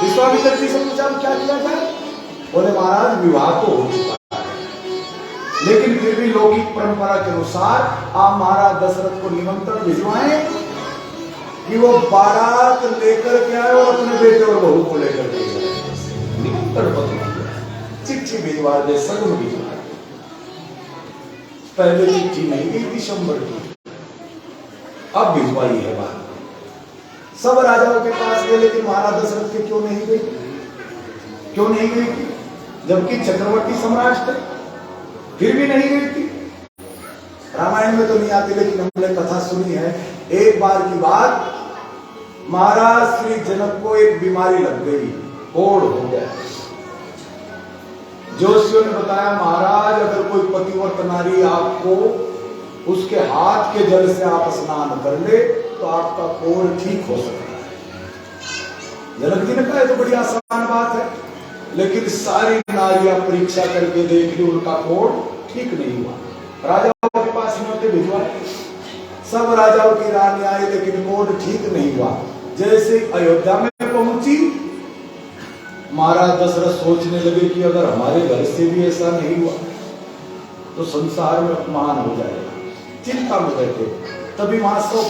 विश्वामित्र जी से पूछा क्या किया जाए? बोले महाराज विवाह तो हो चुका, लेकिन फिर भी लौकिक परंपरा के अनुसार आप महाराज दशरथ को निमंत्रण भिजवाएं कि वो बारात लेकर के आए और अपने बेटे और बहू को लेकर के आए। निमंत्रण पत्र चिट्ठी भिजवा दे, सगुन भिजवा दे। पहले चिट्ठी नहीं गई थी शंबर की, अब भिजवाई है बात। सब राजाओं के पास गए, लेकिन महाराज दशरथ के क्यों नहीं गई? क्यों नहीं गई थी? जबकि चक्रवर्ती सम्राट थे, फिर भी नहीं गई थी। रामायण में तो नहीं आती, लेकिन हमने कथा सुनी है। एक बार की बात, महाराज श्री जनक को एक बीमारी लग गई, कोढ़ हो गया। जोशियों ने बताया, महाराज अगर कोई पतिव्रत नारी आपको उसके हाथ के जल से आप स्नान कर ले तो आपका कोढ़ ठीक हो सकता है। जनक जी ने कहा, तो बड़ी आसान बात है, लेकिन सारी नारियां परीक्षा करके देख ली, उनका कोढ़ ठीक नहीं हुआ। राजाओं के पास न्योते भिजवाए, सब राजाओं की रानी आई, लेकिन कोढ़ ठीक नहीं हुआ। जैसे अयोध्या में पहुंची, महाराज दशरथ सोचने लगे कि अगर हमारे घर से भी ऐसा नहीं हुआ तो संसार में अपमान हो जाएगा। चिंता में बैठे, तभी वहां 100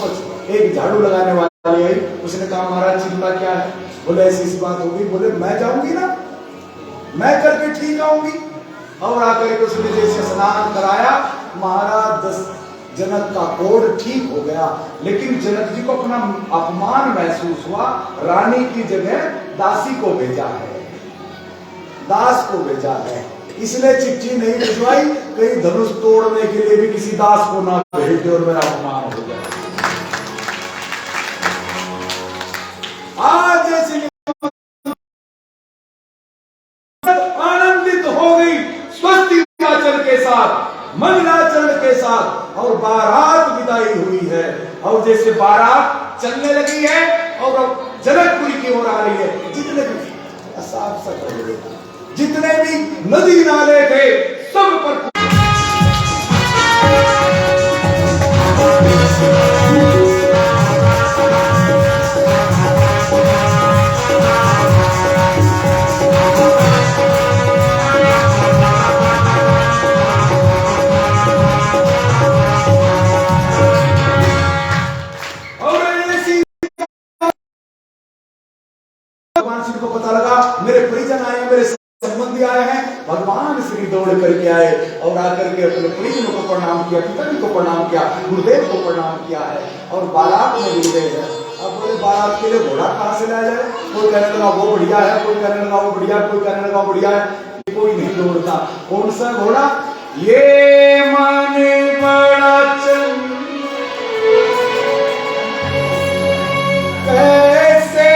एक झाड़ू लगाने वाली आई। उसने कहा, महाराज चिंता क्या है? बोले ऐसी बात होगी। बोले मैं जाऊंगी ना, मैं करके ठीक आऊंगी। और आकर के उसने जैसे स्नान कराया, महाराज जनक का कोढ़ ठीक हो गया। लेकिन जनक जी को अपना अपमान महसूस हुआ, रानी की जगह दासी को भेजा है, दास को भेजा है, इसलिए चिट्ठी नहीं भिजवाई, कहीं धनुष तोड़ने के लिए भी किसी दास को ना भेज दे और मेरा अपमान हो जाए। आज जैसे आनंदित हो गई स्वस्तिकाचल के साथ, मंगलाचरण के साथ, और बारात विदाई हुई है। और जैसे बारात चलने लगी है और अब जनकपुरी की ओर आ रही है, जितने भी साफ सफाई, जितने भी नदी नाले थे, सब पर भगवान श्री को पता लगा मेरे परिजन आए हैं, मेरे संबंधी आए हैं। भगवान श्री दौड़ करके आए और आकर के अपने परिजनों को प्रणाम किया, पिताजी को प्रणाम किया, गुरुदेव को प्रणाम किया है, और बारात में मिल गए हैं। अब बोले बारात के लिए घोड़ा कहाँ से लाया जाए? कोई कहने लगा वो बढ़िया है, कोई कहने लगा वो बढ़िया, कोई कहने लगा बढ़िया है, कोई नहीं दौड़ता। कौन सा घोड़ा? ये माने बड़ा चंद कैसे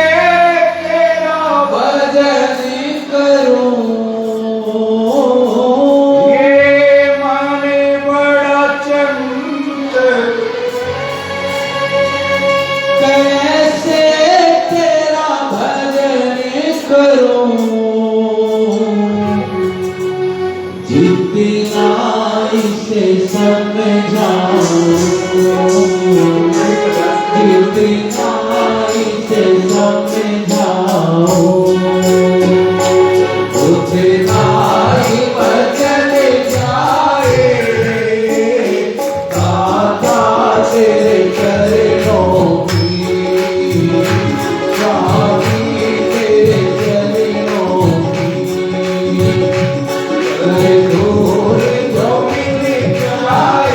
तेरा भजन करूं, ये माने बड़ा चंद कैसे तेरा भजन करूं, जितना इसे समझाऊं, जितना इसे समझाऊं, उतना ही बचन जाए दाता तेरे चरणों की, स्वामी तेरे चरणों की, धूल जो मिल जाए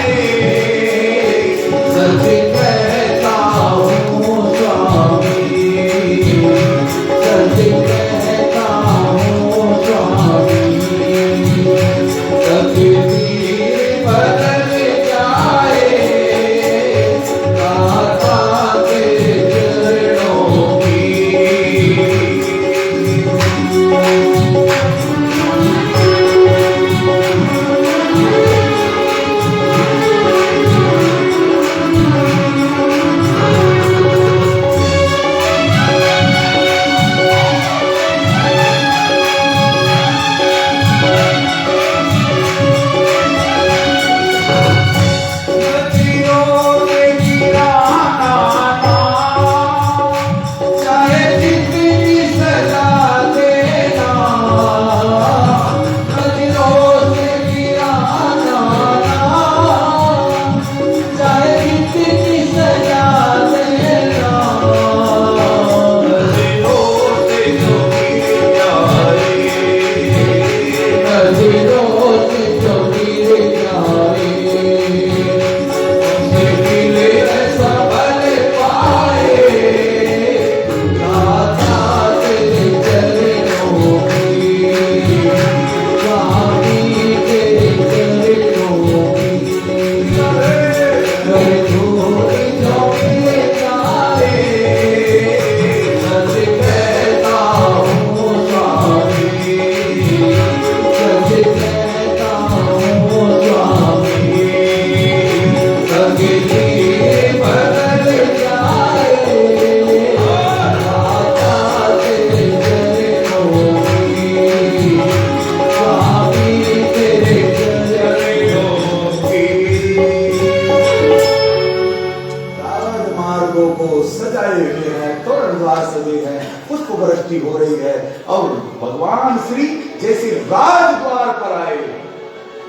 भगवान श्री जैसे राजद्वार पर आए,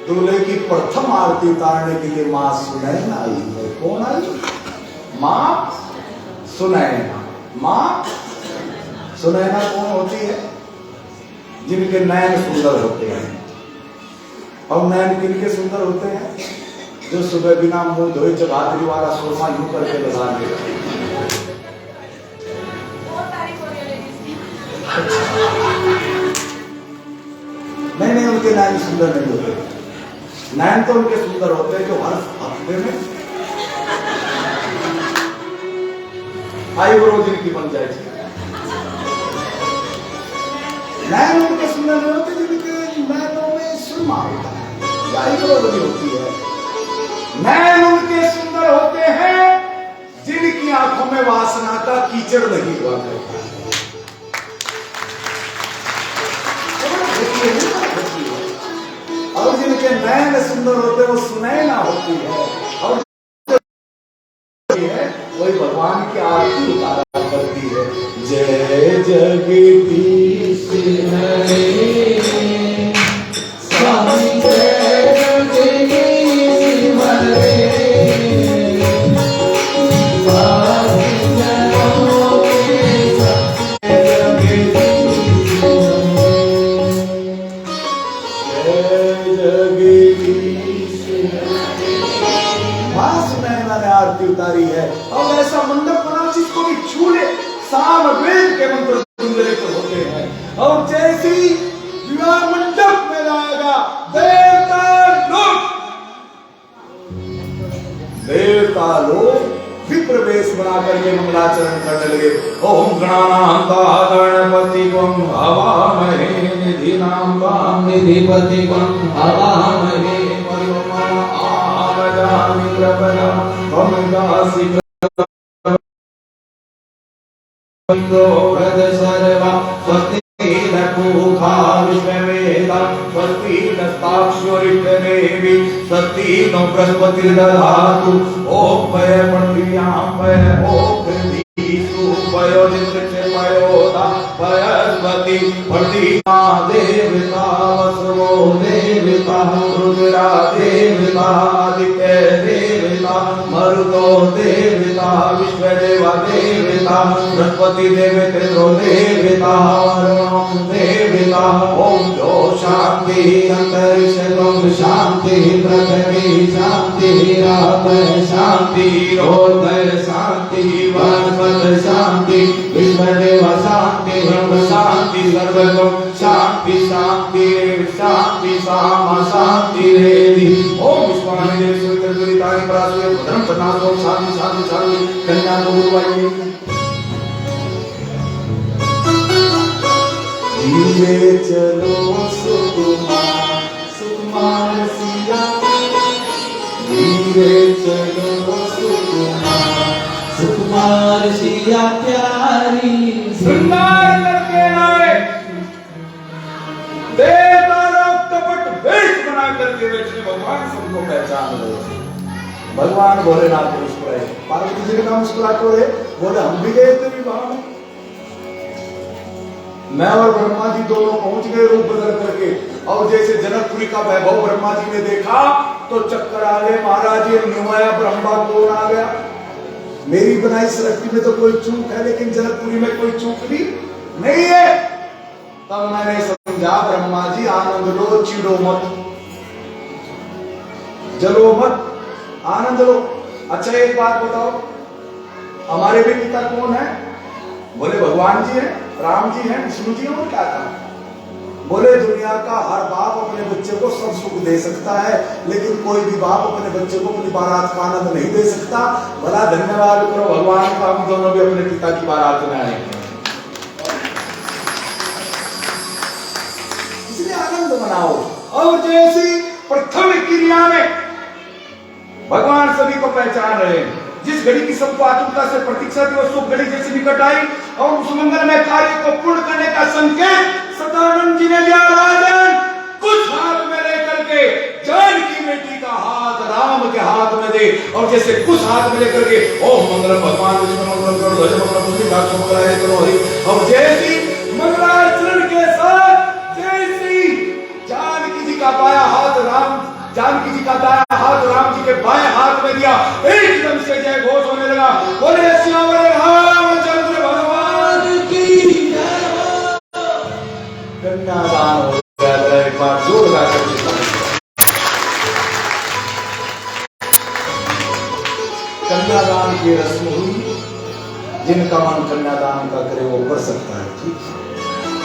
दूल्हे की प्रथम आरती उतारने के लिए मां सुनैना आई है। कौन आई? मां सुनैना। मां सुनैना कौन होती है? जिनके नयन सुंदर होते हैं। और नयन किनके सुंदर होते हैं? जो सुबह बिना मुंह धोए जगाधरी वाला सुरमा यूं करके लगा देते हैं। नहीं, उनके नयन सुंदर नहीं होते। नयन तो उनके सुंदर होते हैं जो हर हफ्ते में आईब्रो जिनकी बन जाए। नयन उनके सुंदर नहीं होते जिनके नयनों में सुरमा होता है, आईब्रो बनी होती है। नयन उनके सुंदर होते हैं जिनकी आंखों में वासना का कीचड़ नहीं हुआ करता। और जिनके नयन सुंदर होते हैं वो सुनैना होती है, और वही भगवान की आरती उतारा करती है। जय जगदीश हरे स्वामी, जय जगदीश हरे आरती उतारी है। और ऐसा मंडप बना जिसको भी छू ले साम वेद के मंत्र गुंजरित होते हैं। और जैसी विवाह मंडप में जाएगा देवता लोग विप्र वेश बना करके मंगलाचरण करने लगे। ओम गणानां गणपतिं हवामहे निधिनां निधिपतिं हवामहे सर्वा स्वस्ति पूखा विश्ववेदा स्वस्ति नस्ताक्षरितदेवी स्वस्ति नो बृहस्पति दधातु ओम भय पृथिव्यां ओम प्रतिमा देवता वसवो देवता रुद्रा देवता आदित्य देवता मरुतो देवता विश्वदेवा देवता बृहस्पति देवतेन्द्रो देवता वरुणो देवता ओम जो शांति अंतरिक्षं शांति पृथ्वी शांति आप शांति रोदय शांति वनस्पत शांति विश्वदेव शांति ब्रह्म शांति सर्वलोक शांति शांति शांति सामा शांति रेधि ओम विश्वानि देव सुरतरितानि परासुरे भद्रं पनासो शांति शांति शांति कन्या गुरुवाई धीरे चलो सुकुमार सुकुमार सिया धीरे चलो सुकुमार सिया प्यारी श्रृंगार करके आए देवता लोग कपट वेश बना करके बैठे भगवान सबको पहचान रहे। भगवान भोलेनाथ मुस्कुराए, पार्वती जी का मुस्कुराते हुए बोले हम भी गए थे विवाह में। मैं और ब्रह्मा जी दोनों पहुंच गए रूप बदल करके। और जैसे जनकपुरी का वैभव ब्रह्मा जी ने देखा तो चक्कर आ गए। महाराज ये न्यू आया ब्रह्मा कौन आ गया? मेरी बनाई सृष्टि में तो कोई चूक है लेकिन जनकपुरी में कोई चूक भी नहीं है। तब मैंने समझा ब्रह्मा जी आनंद लो, चिड़ो मत, जलो मत, आनंद लो। अच्छा एक बात बताओ, हमारे भी पिता कौन है? बोले भगवान जी हैं, राम जी हैं, विष्णु जी हैं। और क्या था? बोले दुनिया का हर बाप अपने बच्चे को सब सुख दे सकता है लेकिन कोई भी बाप अपने बच्चे को अपनी बारात का आनंद नहीं दे सकता। बड़ा धन्यवाद करो भगवान का, हम दोनों भी अपने पिता की बारात में आए, इसलिए आनंद मनाओ। और जैसी प्रथम क्रिया में भगवान सभी को पहचान रहे हैं। जिस घड़ी की सबको आतुरता से प्रतीक्षा थी वो शुभ घड़ी जैसी निकट आई और उस मंगलमय कार्य को पूर्ण करने का संकेत सदानंद जी ने दिया। राजन कुछ हाथ में लेकर के जानकी बेटी का हाथ राम के हाथ में दे और जैसे कुछ हाथ में लेकर के ओम मंगलम भगवान विष्णु मंगलम करो ध्वज मंगलम पुष्टि भाग मंगलाय करो हरि। और जैसी मंगलाचरण के साथ किया, एकदम से जय घोष होने लगा, बोले सियावर रामचंद्र भगवान की जय हो। कन्यादान हो गया। एक बार जोर लगा कर कन्यादान की रस्म हुई। जिनका मन कन्यादान का करे वो कर सकता है, ठीक,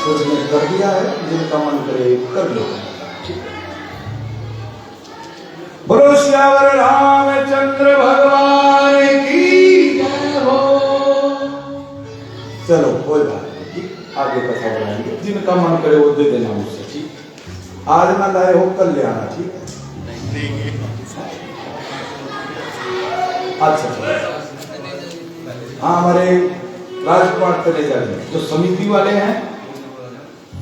तो उसने कर दिया है, जिनका मन करे कर लो, ठीक। बोलो सियावर रामचंद्र भगवान की जय हो। चलो कोई बात नहीं, ठीक, आगे कथा बढ़ाएंगे, जिनका मन करे वो दे देना मुझसे, ठीक। आज ना लाए हो कल ले आना, ठीक है। अच्छा, हाँ, हमारे राजकुमार तनेजा जी जो समिति वाले हैं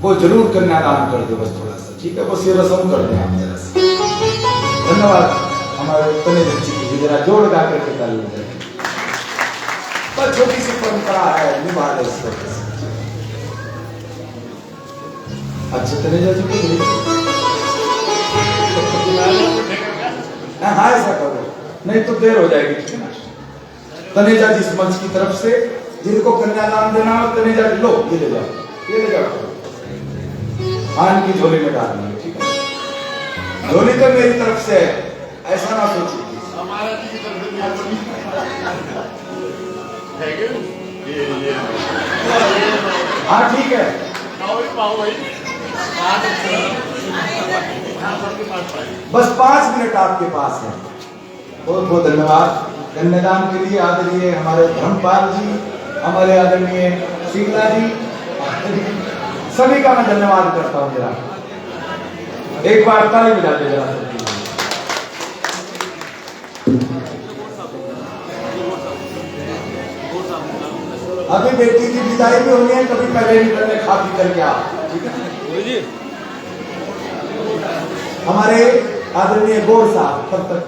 वो जरूर कन्यादान कर दो, बस थोड़ा सा, ठीक है, बस ये रस्म कर दें आप जरा से। धन्यवाद हमारे तनेजा जी की, जरा जोड़ गा करके ताली बजाएं। बस छोटी सी परंपरा है, निभा ले इसको। अच्छा तनेजा जी को हाँ ऐसा करो, नहीं तो देर हो जाएगी, ठीक है ना। तनेजा जी इस मंच की तरफ से जिनको कन्यादान देना हो, तनेजा जी लो, ये ले जाओ, ये ले जाओ, आन की झोली में डाल देंगे, ठीक है। झोली तो मेरी तरफ से है, ऐसा ना सोचिए। हमारा जी की तरफ से हाँ ठीक है, बस 5 मिनट आपके पास है। बहुत बहुत धन्यवाद कन्यादान के लिए। आदरणीय हमारे धर्मपाल जी, हमारे आदरणीय शीला जी, सभी का मैं धन्यवाद करता हूँ। जरा एक बार ताली बजा दे जरा। अभी बेटी की विदाई भी होनी है, कभी पहले निकलने खा पी करके आप, ठीक है। हमारे आदरणीय गौर साहब तब तक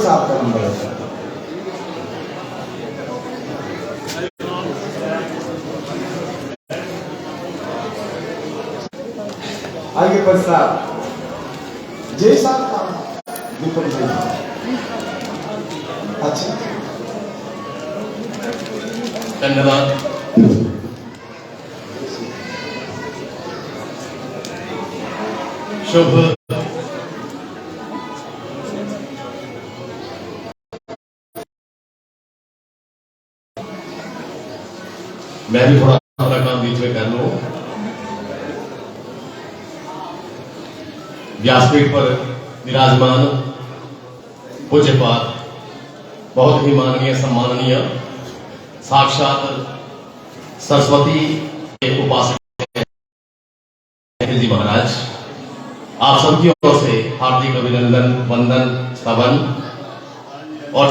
साहब का नंबर है। आगे पर साहब जय साहब का दीपक जी। अच्छा धन्यवाद। शुभ मैं भी थोड़ा अपना काम बीच में कर लूं। व्यासपीठ पर विराजमान पूज्यपाद बहुत ही माननीय सम्माननीय साक्षात सरस्वती के उपासक जी महाराज, आप सबकी ओर से हार्दिक अभिनंदन, वंदन, स्तवन। और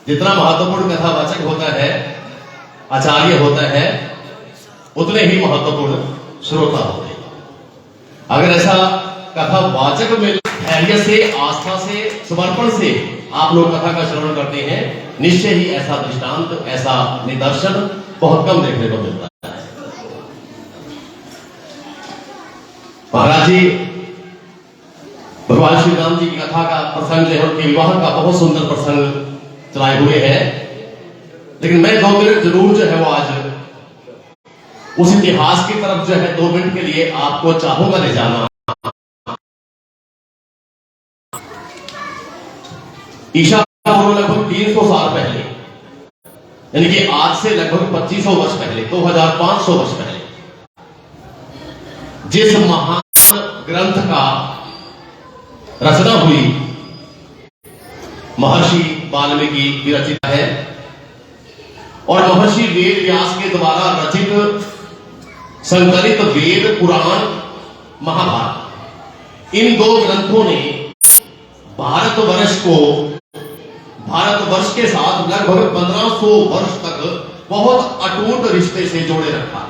जितना महत्वपूर्ण कथावाचक होता है, आचार्य होता है, उतने ही महत्वपूर्ण श्रोता होते हैं। अगर ऐसा कथावाचक में धैर्य से, आस्था से, समर्पण से आप लोग कथा का श्रवण करते हैं, निश्चय ही ऐसा दृष्टांत, ऐसा निदर्शन बहुत कम देखने को मिलता है। महाराज जी भगवान श्री राम जी की कथा का प्रसंग जो है, उनके विवाह का बहुत सुंदर प्रसंग चलाए हुए हैं, लेकिन मैं 2 मिनट जरूर जो है वो आज उस इतिहास की तरफ जो है 2 मिनट के लिए आपको चाहूंगा ले जाना। ईशा पूर्व लगभग 300 साल पहले, यानी कि आज से लगभग 2500 वर्ष पहले, 2500 वर्ष पहले, जिस महान ग्रंथ का रचना हुई महर्षि वाल्मीकि विरचित है, और महर्षि वेद व्यास के द्वारा रचित संकलित वेद पुराण महाभारत, इन 2 ग्रंथों ने भारतवर्ष को भारतवर्ष के साथ लगभग 1500 वर्ष तक बहुत अटूट रिश्ते से जोड़े रखा।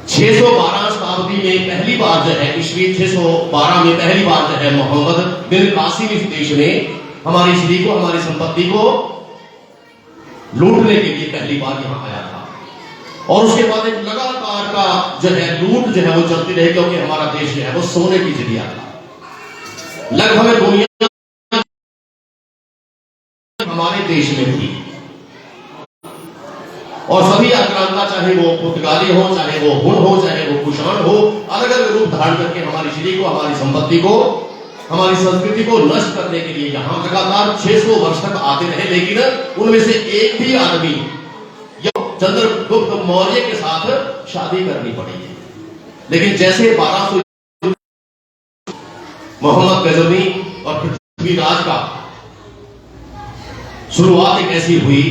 612 शताब्दी में पहली बार जो है, ईस्वी 612 में पहली बार जो है मोहम्मद बिन कासिम इस देश में हमारी श्री को, हमारी संपत्ति को लूटने के लिए पहली बार यहां आया था। और उसके बाद एक लगातार का जो है लूट जो है वो चलती रही, क्योंकि हमारा देश जो है वो सोने की चिड़िया था। लगभग दुनिया हमारे देश में थी और सभी आक्रांता, चाहे वो पुर्तगाली हो, चाहे वो हुन हो, चाहे वो कुषाण हो, अलग अलग रूप धारण करके हमारी श्री को, हमारी संपत्ति को, हमारी संस्कृति को नष्ट करने के लिए यहां लगातार 600 वर्ष तक आते रहे। लेकिन उनमें से एक भी आदमी चंद्रगुप्त मौर्य के साथ शादी करनी पड़ी। लेकिन जैसे 1200 मोहम्मद गजनी और पृथ्वीराज का शुरुआत एक ऐसी हुई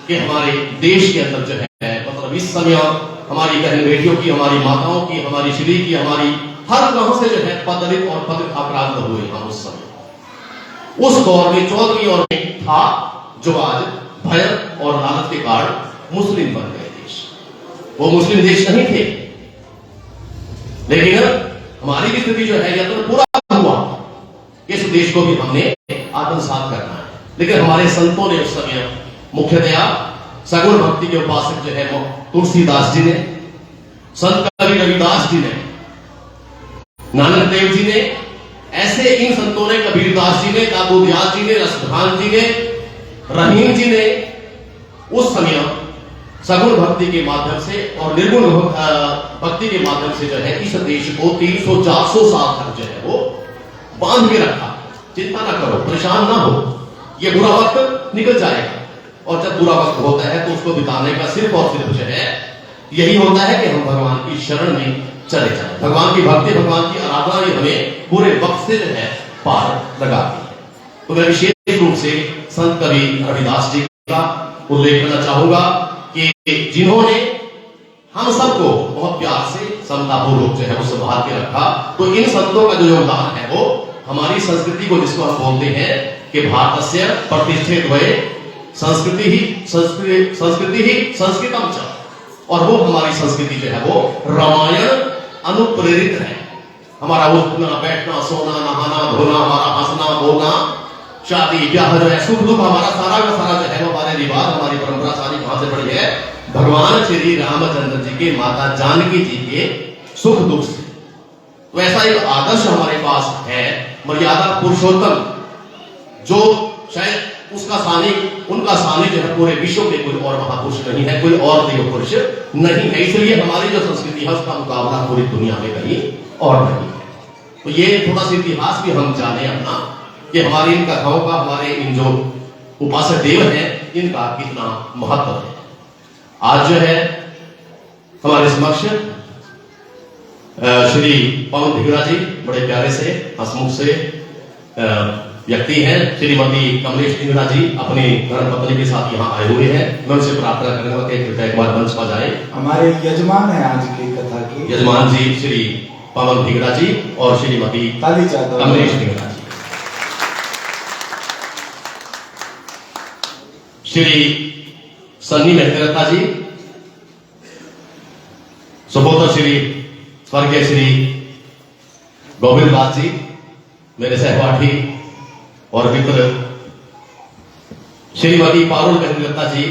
कि हमारे देश के अंदर जो है, मतलब इस समय हमारी बहन बेटियों की, हमारी माताओं की, हमारी श्री की, हमारी हर गांव से जो है पदलित और पद आक्रांत हुए हम उस समय। उस दौर में 14वीं और में था जो आज भय और लालच के कारण मुस्लिम बन गए देश। वो मुस्लिम देश नहीं थे, लेकिन हमारी भी स्थिति जो है यह तो पूरा हुआ, इस देश को भी हमने आत्मसात करना है। लेकिन हमारे संतों ने उस समय मुख्यतया सगुण भक्ति के उपासक जो है वो तुलसीदास जी ने, संत कवि रविदास जी ने, नानक देव जी ने, ऐसे इन संतों ने, कबीरदास जी ने, दाऊदयास जी ने, रसधान जी ने, रहीम जी ने उस समय सगुण भक्ति के माध्यम से और निर्गुण भक्ति के माध्यम से जो है इस देश को 300-400 साल तक जो है वो बांध के रखा। चिंता ना करो, परेशान ना हो, ये बुरा वक्त निकल जाएगा। और जब बुरा वक्त होता है तो उसको बिताने का सिर्फ और सिर्फ जो है यही होता है कि हम भगवान की शरण में चले जाए। भगवान की भक्ति, भगवान की आराधना ही हमें पूरे वक्त से जो है पार लगाती है। तो मैं विशेष रूप से संत कवि रविदास जी का उल्लेख करना चाहूंगा कि जिन्होंने हम सबको बहुत प्यार से समतापूर्वक जो है वो संभाल के रखा। तो इन संतों का जो योगदान है वो हमारी संस्कृति को, जिसको हम बोलते हैं कि भारतस्य प्रतिष्ठित हुए संस्कृति ही संस्कृतम च, और वो हमारी संस्कृति जो है वो रामायण अनुप्रेरित है। हमारा उठना, बैठना, सोना, नहाना, धोना, हमारा हंसना, बोलना, शादी ब्याह जो है, सुख दुख, हमारा सारा का सारा जो है वो हमारे रिवाज, हमारी परंपरा सारी कहां से पड़ी है? भगवान श्री रामचंद्र जी के, माता जानकी जी के सुख दुख से। तो ऐसा एक आदर्श हमारे पास है, मर्यादा पुरुषोत्तम, जो शायद उसका सानी, उनका सानी जो है पूरे विश्व में कोई और महापुरुष नहीं है, कोई और देव पुरुष नहीं है। इसलिए हमारी जो संस्कृति है उसका मुकाबला पूरी दुनिया में कहीं और नहीं है। तो ये थोड़ा सा इतिहास भी हम जाने अपना, कि हमारी इन कथाओं का, हमारे इन जो उपासक देव हैं, इनका कितना महत्व है। आज जो है हमारे समक्ष श्री पवन धिगड़ा जी बड़े प्यारे से, हंसमुख से व्यक्ति हैं। श्रीमती कमलेश धिगड़ा जी अपनी धर्मपत्नी के साथ यहाँ आए हुए हैं। मैं उनसे प्रार्थना करूंगा कि कृपया एक बार मंच पर जाए। हमारे यजमान है आज की कथा के, यजमान जी श्री पवन धिगड़ा जी और श्रीमती कमलेश धिगड़ा जी। श्री सन्नी मेहता जी, सुपोत्र श्री स्वर्गीय श्री गोविंद दास जी, मेरे सहपाठी और मित्र श्रीमती पारुल मेहता जी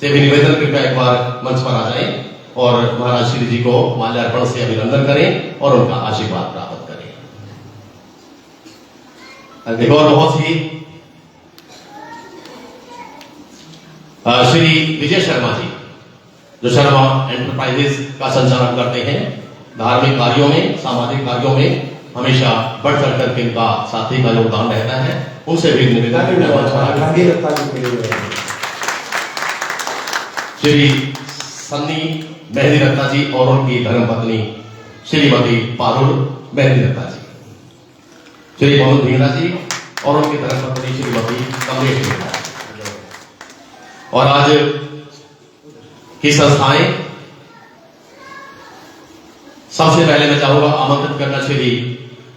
से भी निवेदन, कृपया एक बार मंच पर आ जाएं और महाराज श्री जी को माल्यार्पण से अभिनंदन करें और उनका आशीर्वाद प्राप्त करें। एक और बहुत ही श्री विजय शर्मा जी, जो शर्मा एंटरप्राइजेस का संचालन करते हैं, धार्मिक कार्यों में, सामाजिक कार्यों में हमेशा बढ़ चढ़ करके इनका साथी का योगदान रहता है। उनसे भी निवेदन, श्री सन्नी मेहंदी रत्ना जी और उनकी धर्मपत्नी श्रीमती पारुल मेहंदी रत्ना जी, श्री पवन धिगड़ा जी और उनकी धर्मपत्नी श्रीमती कमलेश धिगड़ा जी। और आज की संस्थाएं, सबसे पहले मैं चाहूंगा आमंत्रित करना श्री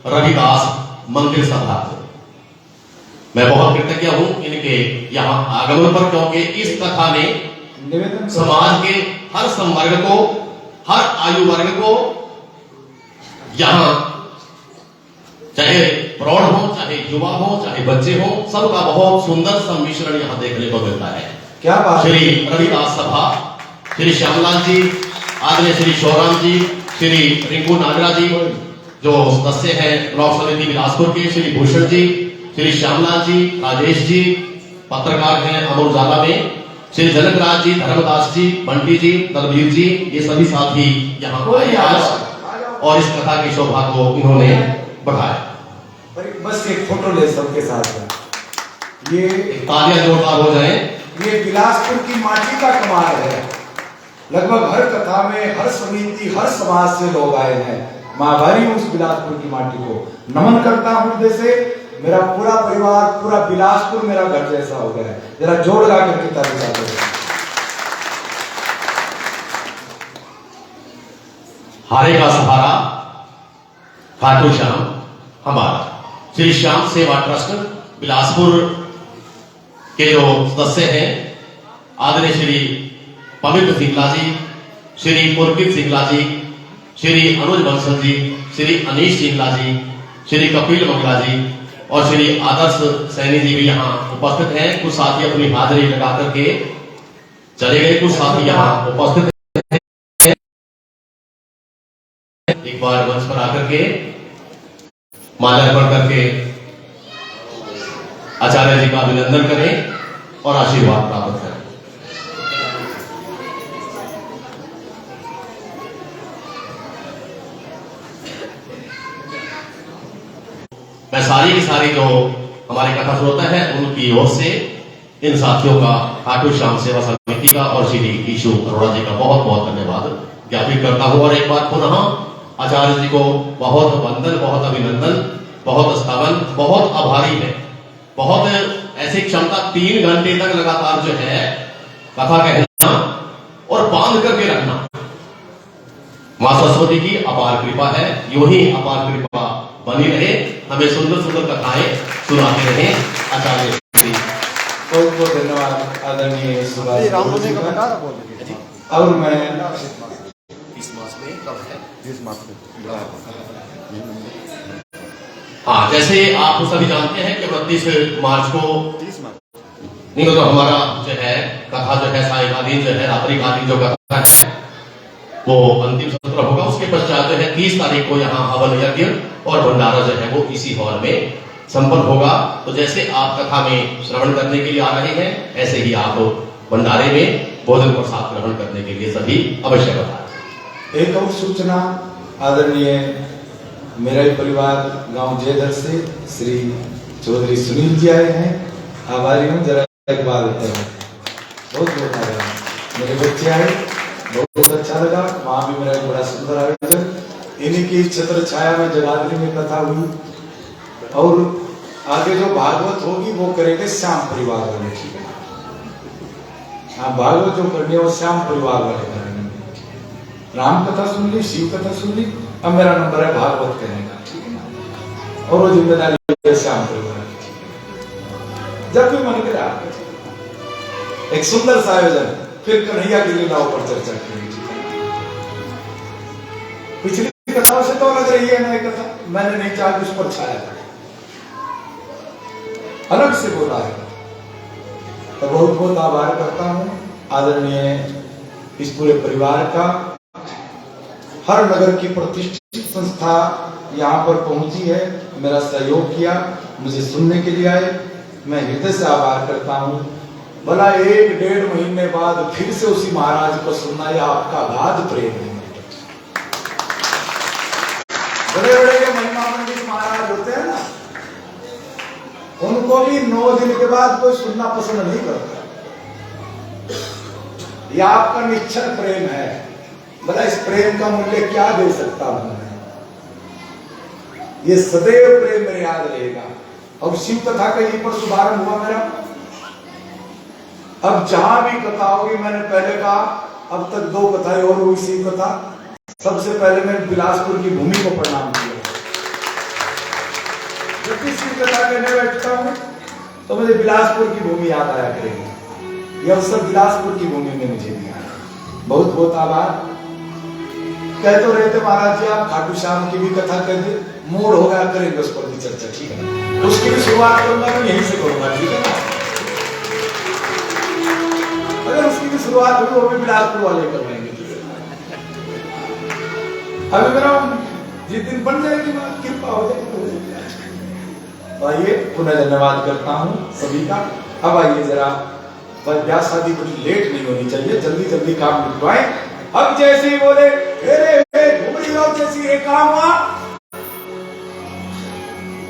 रविदास मंदिर सभा को। मैं बहुत कृतज्ञ हूं इनके यहाँ आगमन पर, क्योंकि इस कथा ने निवेदन समाज के हर संवर्ग को, हर आयु वर्ग को, यहाँ चाहे प्रौढ़ हो, चाहे युवा हो, चाहे बच्चे हो, सबका बहुत सुंदर सम्मिश्रण यहाँ देखने को मिलता है। क्या बात श्री रविदास सभा, श्री श्यामलाल जी, आदरणीय श्री शोराम जी, श्री रिंकू नागरा जी जो सदस्य हैं ब्लॉक समिति बिलासपुर के, श्री भूषण जी, श्री श्यामलाल जी, राजेश जी, पत्रकार हैं अमर उजाला में, श्री जनकराज जी, धर्मदास जी, बंटी जी, दलवीर जी, ये सभी साथी यहाँ आए आज और इस कथा की शोभा को इन्होंने बढ़ाया। बस एक फोटो ले सबके साथ। ये तालियां जोरदार हो जाए। ये बिलासपुर की माटी का कमाल है। लगभग हर कथा में, हर समिति, हर समाज से लोग आए हैं। मैं आभारी हूँ उस बिलासपुर की माटी को, नमन करता हूँ। जैसे मेरा पूरा परिवार, पूरा बिलासपुर मेरा घर जैसा हो गया है। जरा जोड़ गा करके ताली बजाओ। हारे का सहारा खाटू श्याम हमारा। श्री श्याम सेवा ट्रस्ट बिलासपुर के जो सदस्य हैं आदरणीय श्री पवित्र सिंगला जी, श्री पुरकित सिंगला जी, श्री अनुज बंसल जी, श्री अनीश सिंगला जी, श्री कपिल मंगला जी और श्री आदर्श सैनी जी भी यहाँ उपस्थित हैं। कुछ साथी अपनी हाजिरी लगा करके चले गए, कुछ साथी यहाँ उपस्थित हैं। एक बार मंच पर आकर के माल्यार्पण करके आचार्य जी का अभिनंदन करें और आशीर्वाद प्राप्त करें। मैं सारी की सारी जो हमारी कथा श्रोता है उनकी ओर से इन साथियों का, खाटू श्याम सेवा समिति का और श्री ईशु अरोड़ा जी का बहुत बहुत धन्यवाद ज्ञापित करता हूं। और एक बार पुनः आचार्य जी को बहुत वंदन, बहुत अभिनंदन, बहुत स्तवन, बहुत आभारी है। बहुत ऐसी क्षमता 3 घंटे तक लगातार जो है कथा कहना और बांध करके रखना, मां सरस्वती की अपार कृपा है। यूं ही अपार कृपा बनी रहे, हमें सुंदर सुंदर कथाएं सुनाते रहे। आचार्य जी बहुत बहुत धन्यवाद आदरणीय सुभाष जी का। और मैं इस मास में कब है? इस मास में हाँ, जैसे आप सभी जानते हैं कि 29 मार्च को 30 मार्च नहीं तो हमारा जो है कथा जो है सायकालीन जो है रात्रिकालीन जो कथा है वो अंतिम सत्र होगा। उसके पश्चात जो है 30 तारीख को यहाँ हवन यज्ञ और भंडारा जो है वो इसी हॉल में संपन्न होगा। तो जैसे आप कथा में श्रवण करने के लिए आ रहे हैं, ऐसे ही आप भंडारे में भोजन प्रसाद ग्रहण करने के लिए सभी अवश्य बताएं। एक और सूचना, आदरणीय मेरा ही परिवार गांव जयधर से श्री चौधरी सुनील जी आए हैं। आभारी हूँ। जरा एक बार होते हैं, बहुत बहुत आभार। मेरे बच्चे आए, बहुत अच्छा लगा। वहां भी मेरा एक बड़ा सुंदर आयोजन, इन्हीं की छत्र छाया में जगाधरी में कथा हुई। और आगे जो भागवत होगी वो करेंगे श्याम परिवार वाले, ठीक है। हाँ, भागवत जो करनी है वो श्याम परिवार वाले करेंगे। राम कथा सुन ली, शिव कथा सुन ली, अब मेरा नंबर है भागवत कहने का, ठीक है ना। और वो जिम्मेदारी है श्याम परिवार की, जब भी मन करे आप एक सुंदर सा आयोजन, फिर कन्हैया की लीलाओं पर चर्चा करेंगे, ठीक है। पिछली कथाओं से तो अलग रही है नई कथा, मैंने नहीं चाहा उस पर छाया था, अलग से बोला है। तो बहुत बहुत आभार करता हूँ आदरणीय इस पूरे परिवार का। हर नगर की प्रतिष्ठित संस्था यहाँ पर पहुंची है, मेरा सहयोग किया, मुझे सुनने के लिए आए, मैं हृदय से आभार करता हूँ। भला 1-1.5 महीने बाद फिर से उसी महाराज को सुनना, यह आपका अगाध प्रेम है। बड़े बड़े जो महिमा पंडित महाराज होते हैं ना, उनको भी 9 दिन के बाद कोई सुनना पसंद नहीं करता। यह आपका निश्चल प्रेम है। भला इस प्रेम का मूल्य क्या दे सकता हूं मैं? ये सदैव प्रेम मेरे याद रहेगा। अब शिव कथा का यहीं पर शुभारंभ हुआ मेरा। अब जहां भी कथा होगी, मैंने पहले कहा, अब तक 2 कथाएं और हुई शिव कथा। सबसे पहले मैं बिलासपुर की भूमि को प्रणाम किया। जब भी शिव कथा कहने बैठता हूं तो मुझे बिलासपुर की भूमि याद आया करेगी। यह अवसर बिलासपुर की भूमि में मुझे दिया है। बहुत बहुत आभार। कह तो रहे थे महाराज जी आप खाटू श्याम की भी कथा कह दे, मूड हो गया करेंगे उस पर भी चर्चा, ठीक है ना? उसकी भी शुरुआत करूंगा मैं यहीं से करूंगा, ठीक है ना? अगर उसकी भी शुरुआत हुई वो भी बिलासपुर वाले कर लेंगे, ठीक है? अभी मेरा जिस दिन बन जाएगी बात, कृपा हो जाएगी तो हो जाएगी। आइए पुनः धन्यवाद करता हूँ सभी का। अब आइए जरा, ब्याह शादी बड़ी लेट नहीं होनी चाहिए, जल्दी जल्दी काम निपटवाएं। अब जैसे ही बोले घूमरी और जैसी एक काम हुआ,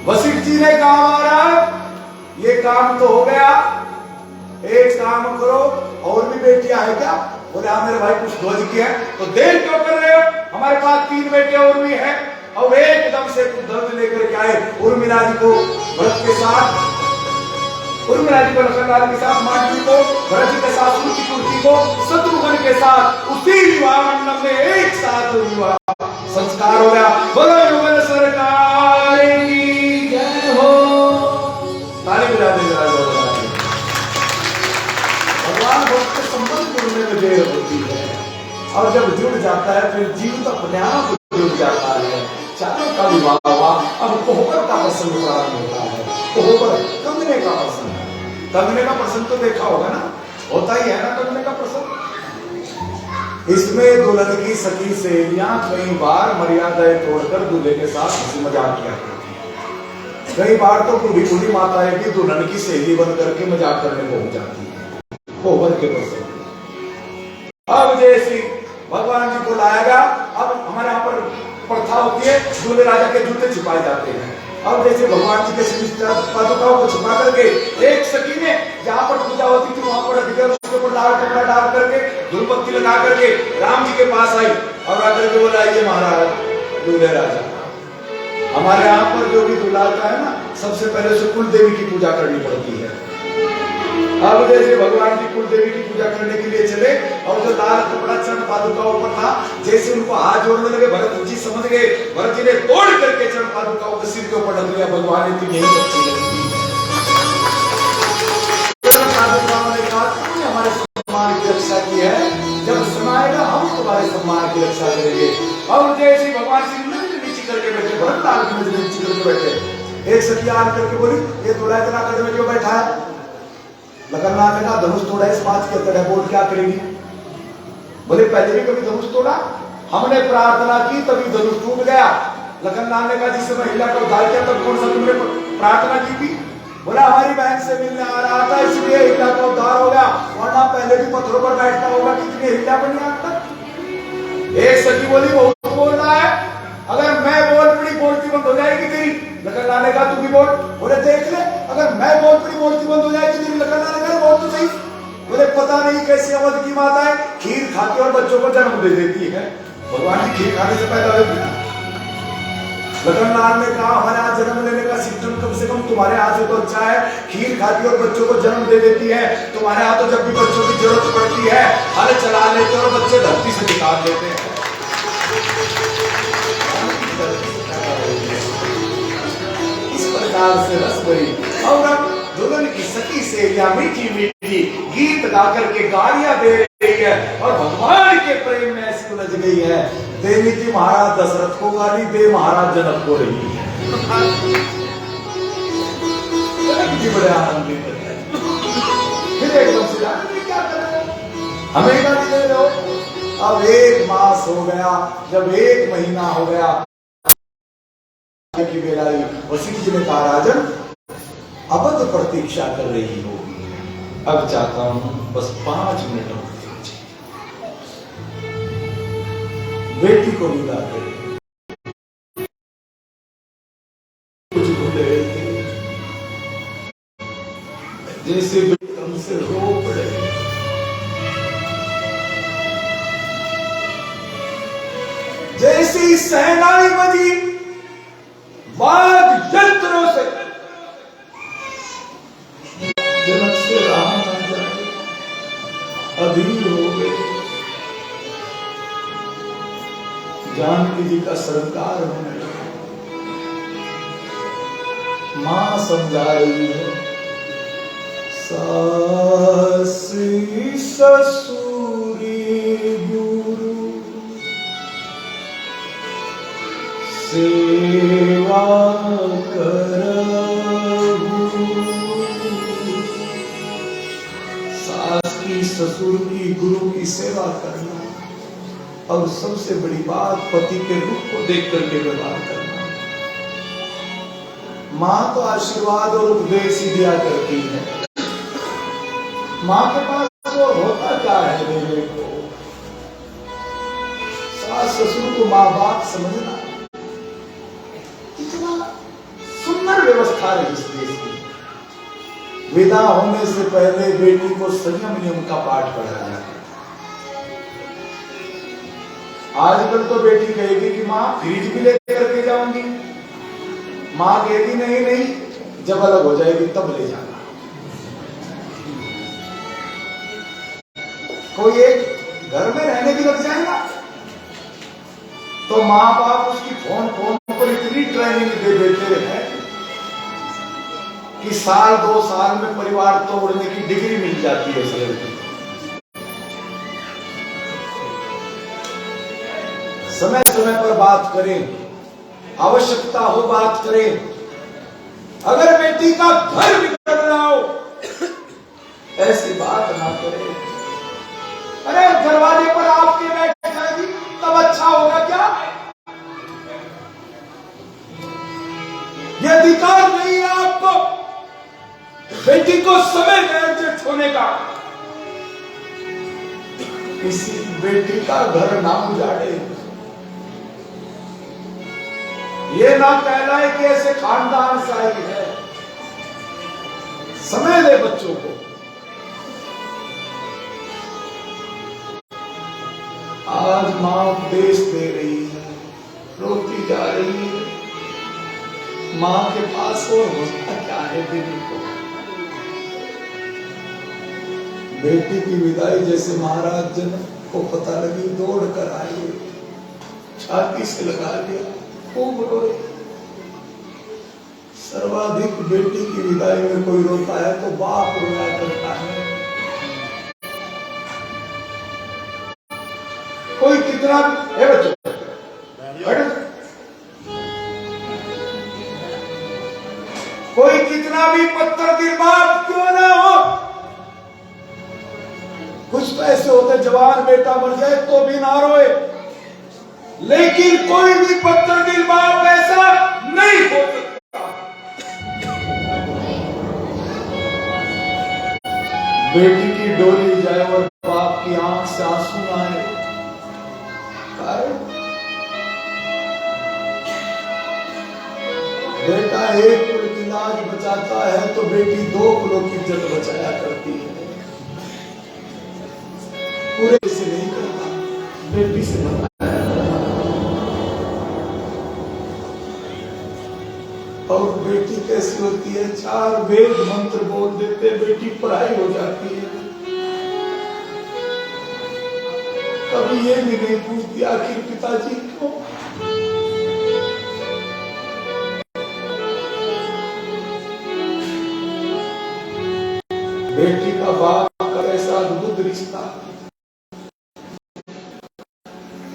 वशिष्ठ जी ने कहा महाराज ये काम तो हो गया, एक काम करो और भी बेटियां है क्या? बोले हाँ मेरे भाई कुछ ध्वज की है। तो देर क्यों कर रहे हो? हमारे पास 3 बेटे और भी हैं। और एकदम से ध्वज लेकर के आए उर्मिला जी को भरत के साथ, उर्मिला जी को लखनलाल के साथ, मांडवी को भरत जी के साथ, सूची कुर्ती को शत्रुघ्न के साथ, उसी विवाह मंडप में एक साथ विवाह संस्कार हो गया। बोलो युगल सरकार की जय हो। ताली बजा दे जरा जोरदार। भगवान भक्त के संबंध जुड़ने में देर होती है और जब जुड़ जाता है फिर जीव अपने आप जुड़ जाता है। चारों का विवाह हुआ, अब कोहबर का प्रसंग प्रारंभ होता है। कोहबर कंगने का प्रसंग, कंगने का प्रसंग तो देखा होगा ना, होता ही है ना कंगने का प्रसंग। इसमें दुल्हन की सखी सहेलियां कई बार मर्यादाएं तोड़कर दूल्हे के साथ हंसी मजाक किया करती है। कई बार तो बूढ़ी बूढ़ी माताएं भी दुल्हन की सहेली बन करके मजाक करने पहुंच जाती है कोहबर के प्रसंग। अब जैसी भगवान जी को लाया गया, अब हमारे यहाँ पर प्रथा होती है दूल्हे राजा के जूते छिपाए जाते हैं। अब जैसे भगवान जी के पादुकाओं को छिपा करके एक सखी ने जहां पर पूजा होती थी वहां पर रख दिया, उसके ऊपर लाल कपड़ा डाल करके धूप बत्ती लगा करके राम जी के पास आई और आकर के बोला ये महाराज दूल्हे राजा, हमारे यहाँ पर जो भी दूल्हा आता है ना सबसे पहले उसे कुल देवी की पूजा करनी पड़ती है। अब जैसे भगवान जी कुल देवी की पूजा करने के लिए चले और जो लाल कपड़ा चरण पादुकाओं पर था, जैसे उनको हाथ जोड़ने लगे भरत जी समझ गए, भरत जी ने तोड़ करके चरण पादुकाओं को सिर के ऊपर रख लिया। भगवान ने यही बच्ची पादुकाओं ने कहा तुमने हमारे सम्मान की रक्षा की है, जब सुनाएगा हम तुम्हारे सम्मान की रक्षा करेंगे। और जैसे भगवान श्री नीचे करके बैठे, भरत लाल की नजर नीचे करके बैठे, एक सखी आकर करके बोली ये दूल्हा इतना कदम में क्यों बैठा है? लखनलाल ने कहा धनुष तोड़ा इस बात के अंदर है, बोल क्या करेगी? बोले पहले भी कभी धनुष तोड़ा? हमने प्रार्थना की तभी धनुष टूट गया। लखनलाल ने कहा जिस समय हिला का उद्धार किया तब कौन सा तुमने प्रार्थना की थी? बोला हमारी बहन से मिलने आ रहा था इसलिए हिला का उद्धार हो गया, वरना पहले भी पत्थरों पर बैठता होगा, कितने हिला बन गया तक। एक सखी बोली बहुत बोल रहा है, अगर मैं बोल पड़ी बोलती बंद हो जाएगी तेरी। लखनलाल ने कहा तू भी बोल। बोले देख ले अगर मैं बोल पड़ी बोलती बंद हो जाएगी तेरी। लखनलाल ने कहा बोल तो सही। बोले पता नहीं कैसी अवध की माता है, खीर खाती और बच्चों को जन्म दे देती है। भगवान जी खीर खाने से पैदा हुई ना। लखनलाल ने कहा हमारे यहाँ जन्म लेने का सिस्टम कम से कम तुम्हारे यहाँ से तो अच्छा है, खीर खाती और बच्चों को जन्म दे देती है। तुम्हारे यहाँ तो जब भी बच्चों की जरूरत पड़ती है हल चला लेते और बच्चे धरती से निकाल देते हैं। इस प्रकार से रस भरी और अब दुल्हन की सखी से या मीठी मीठी गीत गा करके गालियां दे रही है और भगवान के प्रेम में ऐसी उलझ गई है। देनी थी महाराज दशरथ को गाली, दे महाराज जनक को रही है। बड़े आनंदित है। फिर एकदम से क्या कर रहे हो, हमें गाली दे रहे हो? अब 1 मास हो गया, जब 1 महीना हो गया की बेला आई। वशिष्ठ जी ने कहा राजन अब तो प्रतीक्षा कर रही होगी, अब चाहता हूं बस 5 मिनट और बेटी को बुला कर कुछ भूले जैसे बेटम से रो पड़े। जैसे सहनाई बजी वाद यंत्रों से जनक से राम न जाए अधीर हो गए। जानकी जी का श्रृंगार होने लगा। मां समझा रही है सास ससुरी गुरु सेवा करहु। सास की, ससुर की, गुरु की सेवा करना, और सबसे बड़ी बात पति के रूप को देख करके व्यवहार करना। मां तो आशीर्वाद और उपदेश ही दिया करती है। मां के पास तो होता क्या है देने को? सास ससुर को मां बाप समझना, कितना सुंदर व्यवस्था है इस देश की। विदा होने से पहले बेटी को संयम नियम का पाठ पढ़ाया है। आजकल तो बेटी कहेगी कि मां फ्रिज भी लेकर के जाऊंगी, मां कहेगी नहीं नहीं, जब अलग हो जाएगी तब ले जाना। कोई एक घर में रहने भी लग जाएगा तो मां बाप उसकी फोन पर इतनी ट्रेनिंग दे देते हैं कि साल 2 साल में परिवार तोड़ने की डिग्री मिल जाती है उस लड़की को। समय समय पर बात करें, आवश्यकता हो बात करें। अगर बेटी का घर बिगड़ रहा हो ऐसी बात ना करें। अरे दरवाजे पर आपके बैठ जाएगी तब अच्छा होगा क्या? ये अधिकार नहीं है आपको बेटी को समय एडजस्ट होने का। किसी बेटी का घर ना उजाड़े, ये ना कहलाए कि ऐसे खानदान शाही है। समय दे बच्चों को। आज मां उपदेश दे रही है, रोती जा रही है। मां के पास और होता क्या है देने को? बेटी की विदाई जैसे महाराज जनक को पता लगी, दौड़ कर आए, छाती से लगा लिया, खूब रोए। सर्वाधिक बेटी की विदाई में कोई रोता है तो बाप रोया करता है। कोई कितना है बच्चों, कोई कितना भी पत्थर दिल बाप क्यों ना हो, कुछ तो ऐसे होते जवान बेटा मर जाए तो भी ना रोए, लेकिन कोई भी पत्थर दिल बाप ऐसा नहीं हो सकता। बेटी की डोली जाए और बाप की आंख से आंसू ना आए, कारण बेटा एक कुल की लाज बचाता है तो बेटी 2 कुलों की इज्जत बचाया करती है। पूरे से नहीं करता, बेटी से बताया। और बेटी कैसी होती है? 4 वेद मंत्र बोल देते, बेटी पढ़ाई हो जाती है। कभी ये भी नहीं पूछती आखिर पिताजी क्यों? बेटी का बाप का ऐसा अद्भुत रिश्ता।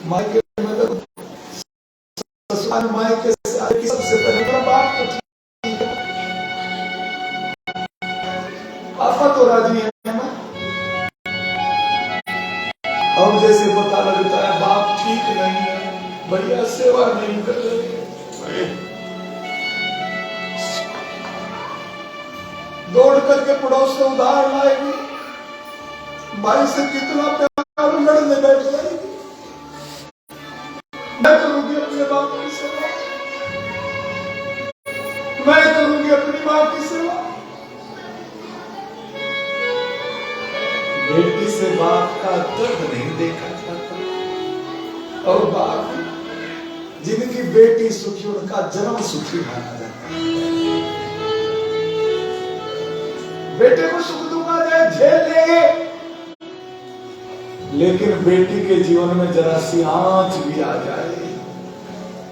मायके में ससुराल मायके से सबसे पहले मेरा बाप तो ठीक है, पापा तो राजी है ना। अब जैसे पता लगता है बाप ठीक नहीं है, बढ़िया सेवा नहीं कर रहे, दौड़ करके पड़ोस से उधार लाएगी, भाई से कितना प्यार लड़ने बैठ जाएगी। मैं करूंगी अपने बाप की सेवा, मैं करूंगी अपनी मां की सेवा। बेटी से बाप का दर्द नहीं देखा जाता, और बाप जिनकी बेटी सुखी उनका जन्म सुखी माना जाता है। बेटे को सुख दुख आ जाए झेल लेंगे, लेकिन बेटी के जीवन में जरा सी आंच भी आ जाए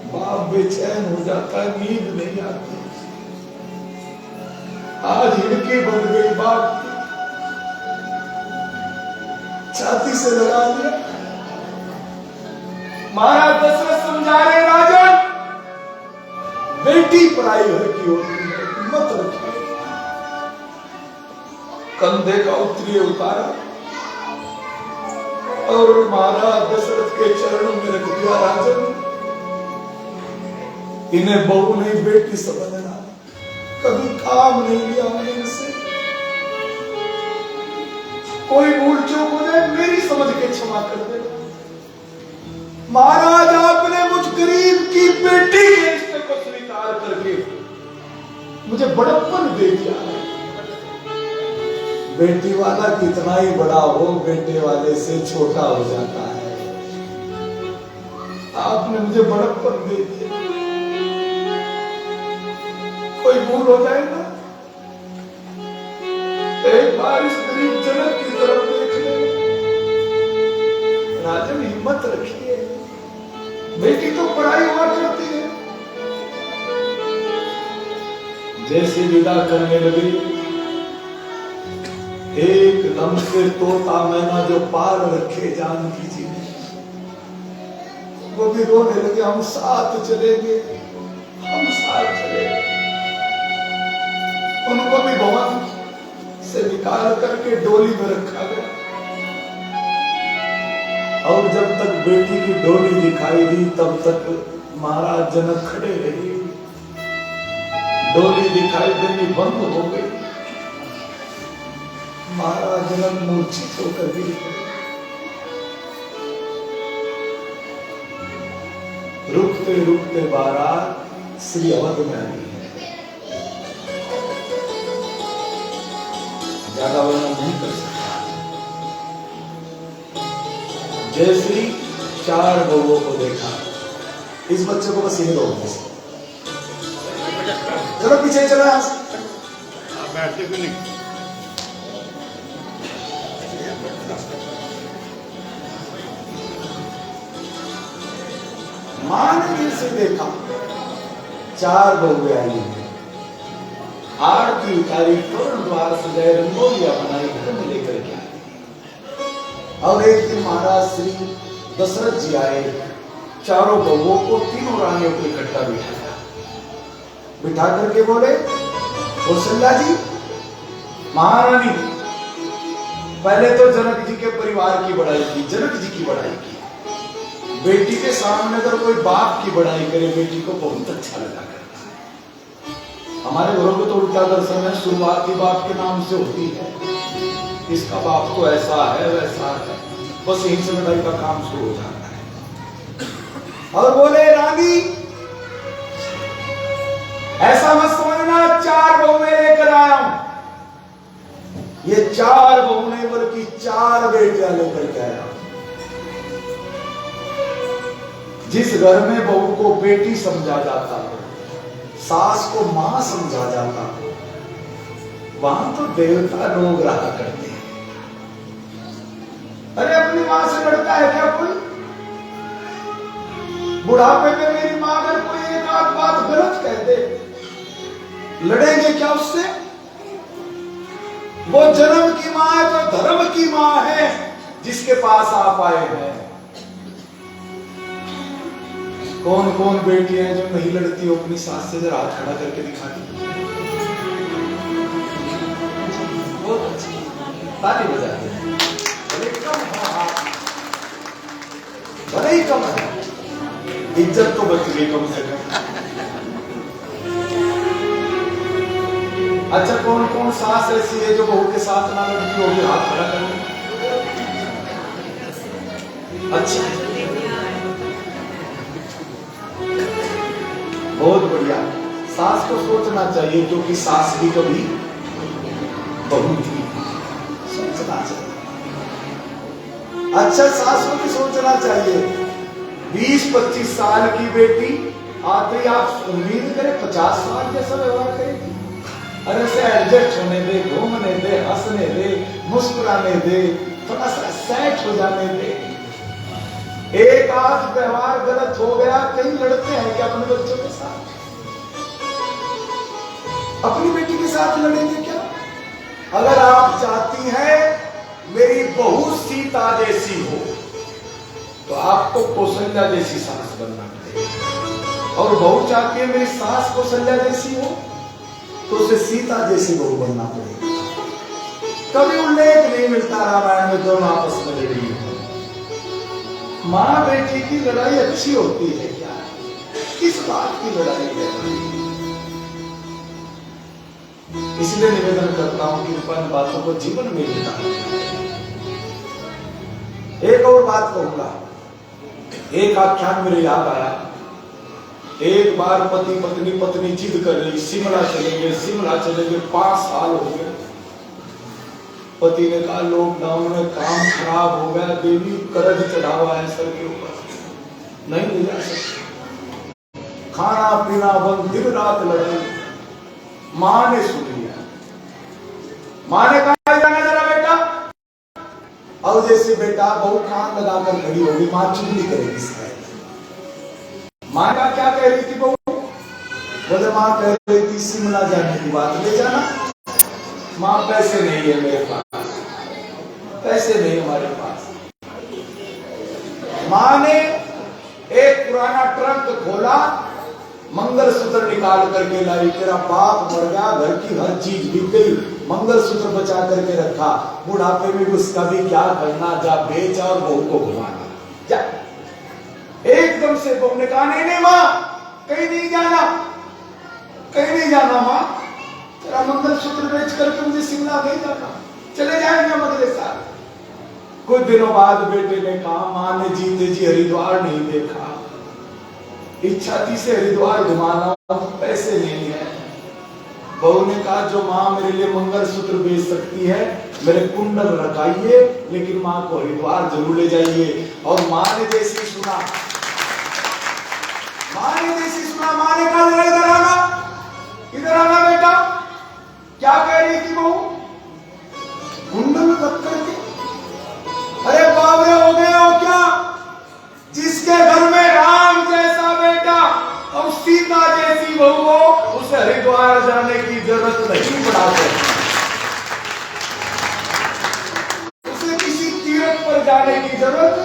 बाप बेचैन हो जाता है, नींद नहीं आती। आज हिड़की बन गई बाप की, छाती से लगा दिया। महाराज दशरथ समझा रहे राजन, बेटी पराई घर की होती है, मत रखिए। कंधे का उतरिए उतारा और महाराज दशरथ के चरणों में रख दिया। राजन, इन्हें बहू नहीं बेटी समझना, कभी काम नहीं लिया मैंने इनसे। कोई भूल चूक हो जाए मेरी समझ के क्षमा कर दे। महाराज, आपने मुझ गरीब की बेटी के रिश्ते को स्वीकार करके मुझे बड़प्पन दे दिया है। बेटी वाला कितना ही बड़ा हो, बेटे वाले से छोटा हो जाता है। आपने मुझे बड़प्पन दे दिया। कोई भूल हो जाए ना, एक बार इस गरीब जनक की तरफ देख ले। राजन, हिम्मत रखिए, बेटी तो पढ़ाई हुआ करती है। जैसे विदा करने लगी, एकदम से तोता मैना जो पाल रखे जानकी जी ने, वो भी रोने लगे। हम साथ चलेंगे, हम साथ चलेंगे। उनको भी भवन से निकाल करके डोली में रखा गया। और जब तक बेटी की डोली दिखाई दी तब तक महाराज जनक खड़े रहे। डोली दिखाई देनी बंद हो गई। महाराज जनक मूर्छित होकर गिर पड़े। रुकते रुकते बारात श्री अवध में आई है। ज्यादा वर्णन नहीं कर सकता। जयश्री 4 बहुओं को देखा। इस बच्चे को बस यही रोकते। चलो पीछे चलो, बैठते क्यों नहीं? मां ने जैसे देखा 4 बहुएं आई हैं। आरती उतारी, तोरण द्वार सजाए, रंगोलियां बनाई, घर में लेकर के आई। और एक दिन महाराज श्री दशरथ जी आए। चारों बहुओं को, तीनों रानियों को इकट्ठा बिठाया। बिठा करके बोले, कौशल्या जी, महारानी, पहले तो जनक जी के परिवार की बड़ाई की, जनक जी की बड़ाई की। बेटी के सामने अगर कोई बाप की बड़ाई करे, बेटी को बहुत अच्छा लगा करता है। हमारे घरों में तो उल्टा दर्शन है, शुरुआत ही बाप के नाम से होती है। इसका बाप तो ऐसा है, वैसा है, बस यहीं से लड़ाई का काम शुरू हो जाता है। और बोले, रानी, ऐसा मत समझना 4 बहुएं लेकर आया हूं। ये 4 बहु नहीं बल्कि 4 बेटियां लेकर के आया हूं। जिस घर में बहू को बेटी समझा जाता हो, सास को मां समझा जाता हो, वहां तो देवता लोग रहा करते हैं। अरे अपनी मां से लड़ता है क्या कोई? बुढ़ापे में मेरी मां अगर कोई एक आध बात गलत कह दे, लड़ेंगे क्या उससे? वो जन्म की मां है, तो धर्म की मां है जिसके पास आप आए हैं। कौन कौन बेटियां हैं जो नहीं लड़ती हो अपनी सास से? जरा हाथ खड़ा करके दिखा दी। बहुत अच्छी, ताली बजाते हैं। भले ही कम है, इज्जत तो बच गई कम से कम। अच्छा, कौन कौन सास ऐसी है जो बहू के साथ ना लड़ती होगी? हाथ खड़ा करें। अच्छा, बहुत बढ़िया। सास को सोचना चाहिए, क्योंकि सास भी कभी बहू थी, सोचना चाहिए। अच्छा, सास को भी सोचना चाहिए। 20-25 साल की बेटी आते ही आप उम्मीद करें 50 साल जैसा व्यवहार करेगी? अरे से एडजस्ट होने दे, घूमने दे, हंसने दे, मुस्कुराने दे, थोड़ा सा सेट हो जाने दे। एक आध व्यवहार गलत हो गया, कहीं लड़ते हैं क्या अपने बच्चों के साथ? अपनी बेटी के साथ लड़ेंगे क्या? अगर आप चाहती हैं मेरी बहू सीता जैसी हो, तो आपको कौशल्या जैसी सास बनना पड़ेगा। और बहू चाहती है मेरी सास कौशल्या जैसी हो, तो उसे सीता जैसी बहू बनना पड़ेगा। कभी उल्लेख नहीं मिलता रामायण में दोनों आपस में लड़ी हो। माँ बेटी की लड़ाई अच्छी होती है क्या? किस बात की लड़ाई है? इसलिए निवेदन करता हूं कि इन बातों को जीवन में बिताना। एक और बात कहूंगा, एक आख्यान मेरे याद आया। एक बार पति पत्नी जिद कर रही, शिमला चलेंगे 5 साल हो गए। पति ने कहा लॉकडाउन में काम खराब हो गया, देवी कर्ज चढ़ा हुआ है सर के ऊपर, नहीं ले जा सकते। खाना पीना बंद, दिन रात लड़ाई। मां ने सुन लिया। मां ने कहा जाना जरा बेटा। और जैसे बेटा बहू कान लगाकर खड़ी होगी, मां चुगली करेगी शायद। मां का क्या कह रही थी बहू? बोले मां कह रही थी शिमला जाने की बात, ले जाना। मां पैसे नहीं है मेरे पास, पैसे नहीं हमारे पास। मां ने एक पुराना ट्रंक खोला, मंगलसूत्र निकाल करके लाई। तेरा बाप मर गया, घर की हर चीज बिक गई, मंगलसूत्र बचा करके रखा, बुढ़ापे में उसका भी क्या करना, जा बेच और बहू को घुमाना जा। एकदम से बहू ने कहा नहीं मां, कहीं नहीं जाना, कहीं नहीं जाना मां, तेरा मंगलसूत्र बेच करके मुझे शिमला नहीं जाना, चले जाएंगे हम अगले साल। कुछ दिनों बाद बेटे ने कहा मां ने जीते जी हरिद्वार नहीं देखा, इच्छा थी से हरिद्वार घुमाना, पैसे नहीं है। बहू ने कहा जो मां मेरे लिए मंगलसूत्र बेच सकती है, मेरे कुंडल रखाइए, लेकिन मां को हरिद्वार जरूर ले जाइए। और मां ने जैसे सुना, मां ने कहा इधर आना बेटा। क्या कह रही थी बहू? कुंडल रख करके, अरे बावरे हो गए हो क्या? जिसके घर में राम जैसा बेटा और सीता जैसी बहू हो, उसे हरिद्वार जाने की जरूरत नहीं पड़ाते, उसे किसी तीर्थ पर जाने की जरूरत।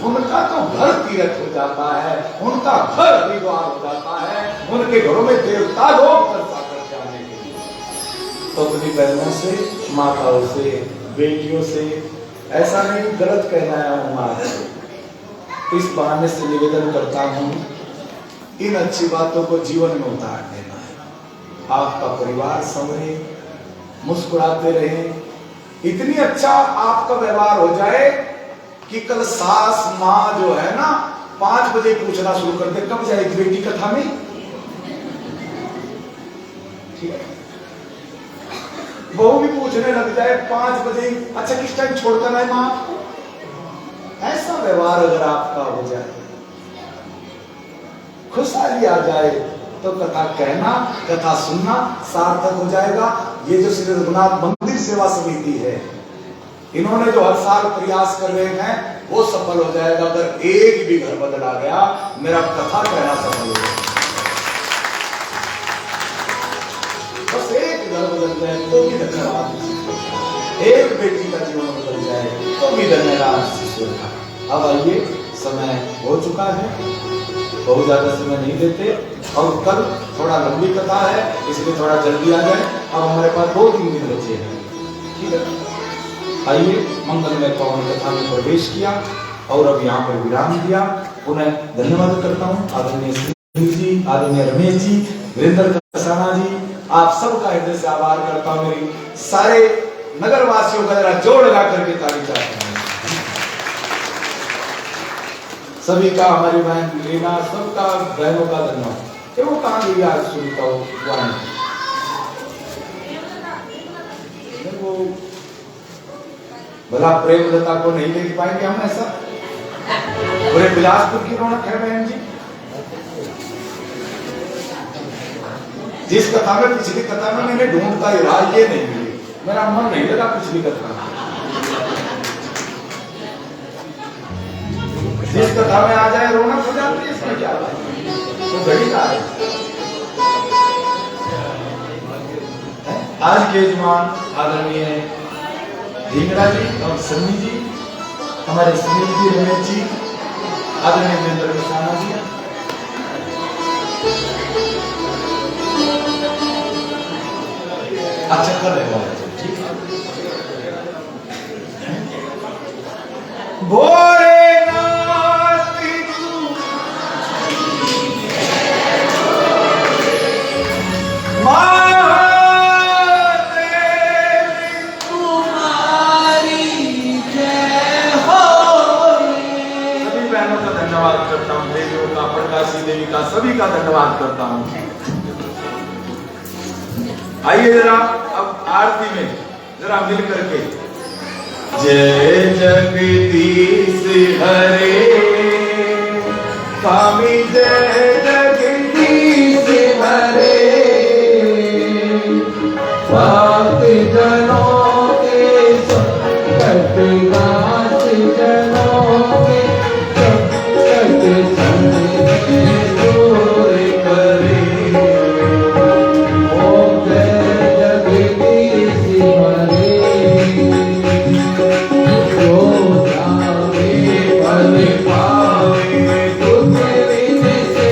उनका तो घर तीर्थ हो जाता है, उनका घर हरिद्वार हो जाता है, उनके घरों में देवता लोग दर्शन कर जाने के लिए। तो अपनी बहनों से, माताओं से, बेटियों से ऐसा नहीं गलत कहना है मां से। इस बहाने से निवेदन करता हूं, इन अच्छी बातों को जीवन में उतार देना है। आपका परिवार संभले, मुस्कुराते रहे, इतनी अच्छा आपका व्यवहार हो जाए कि कल सास मां जो है ना 5 बजे पूछना शुरू कर दे कब जाएगी बेटी कथा में। ठीक है, बहू भी पूछने लग जाए 5 बजे, अच्छा किस टाइम छोड़कर आए मां आपको। ऐसा व्यवहार अगर आपका हो जाए, खुशहाली आ जाए, तो कथा कहना, कथा सुनना सार्थक हो जाएगा। ये जो श्री रघुनाथ मंदिर सेवा समिति है, इन्होंने जो हर साल प्रयास कर रहे हैं वो सफल हो जाएगा। अगर एक भी घर बदला गया, मेरा कथा कहना सफल हो जाएगा। बस एक घर बदल जाए तो भी धन्यवाद, एक बेटी का जीवन बदल जाए तो भी धन्यवाद। अब आइए, समय हो चुका है, बहुत ज्यादा समय नहीं देते, और कल थोड़ा लंबी कथा है इसलिए थोड़ा जल्दी आ जाए। अब हमारे पास 2-3 दिन बचे हैं, ठीक है। आइए, मंगलमय पावन कथा में प्रवेश किया और अब यहाँ पर विराम दिया। उन्हें धन्यवाद करता हूँ आदरणीय जी, आदरणीय रमेश जी, वीरेंद्र कसाना जी, आप सबका हृदय से आभार करता हूँ। मेरी सारे नगर वासियों का जरा जोड़ लगा करके ताली चाहता हूँ। सभी का, हमारी बहन रीना, सबका बहनों का धन्यवाद। वो कहाँ गई आज सुनता हूँ वो भला प्रेमलता को नहीं देख पाएंगे हम ऐसा? पूरे बिलासपुर की रौनक है बहन जी। जिस कथा में, पिछली कथा में मैंने ढूंढता ही रहा, ये नहीं मिली, मेरा मन नहीं लगा पिछली कथा में। जिस कथा में आ जाए रौनक हो जाती है, इसमें क्या बात है, तो घड़ी का है। आज के जवान आदरणीय ढींगरा जी और सन्नी जी, हमारे सुनील जी, रमेश जी, आदरणीय वीरेंद्र मिश्रा जी। अच्छा कर रहे हो, ठीक है। भोलेनाथ तू धन्यवाद करता हूँ, देवियों का, प्रकाशी देवी का, सभी का धन्यवाद करता हूँ। आइए जरा अब आरती में जरा मिल करके जय जगदीश हरे स्वामी, जय जगदीश हरे भक्त जनों के संकट नाश, जनों के संकट दूर करे। ओम जय जगदीश हरे। जो जावे फल पावे, तुझ बिन से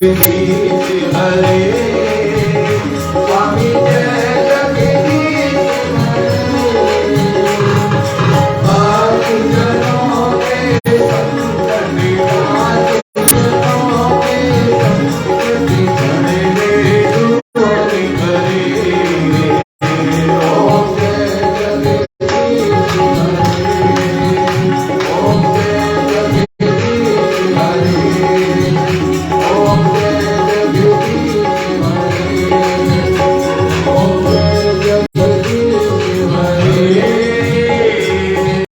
जगदीश हरे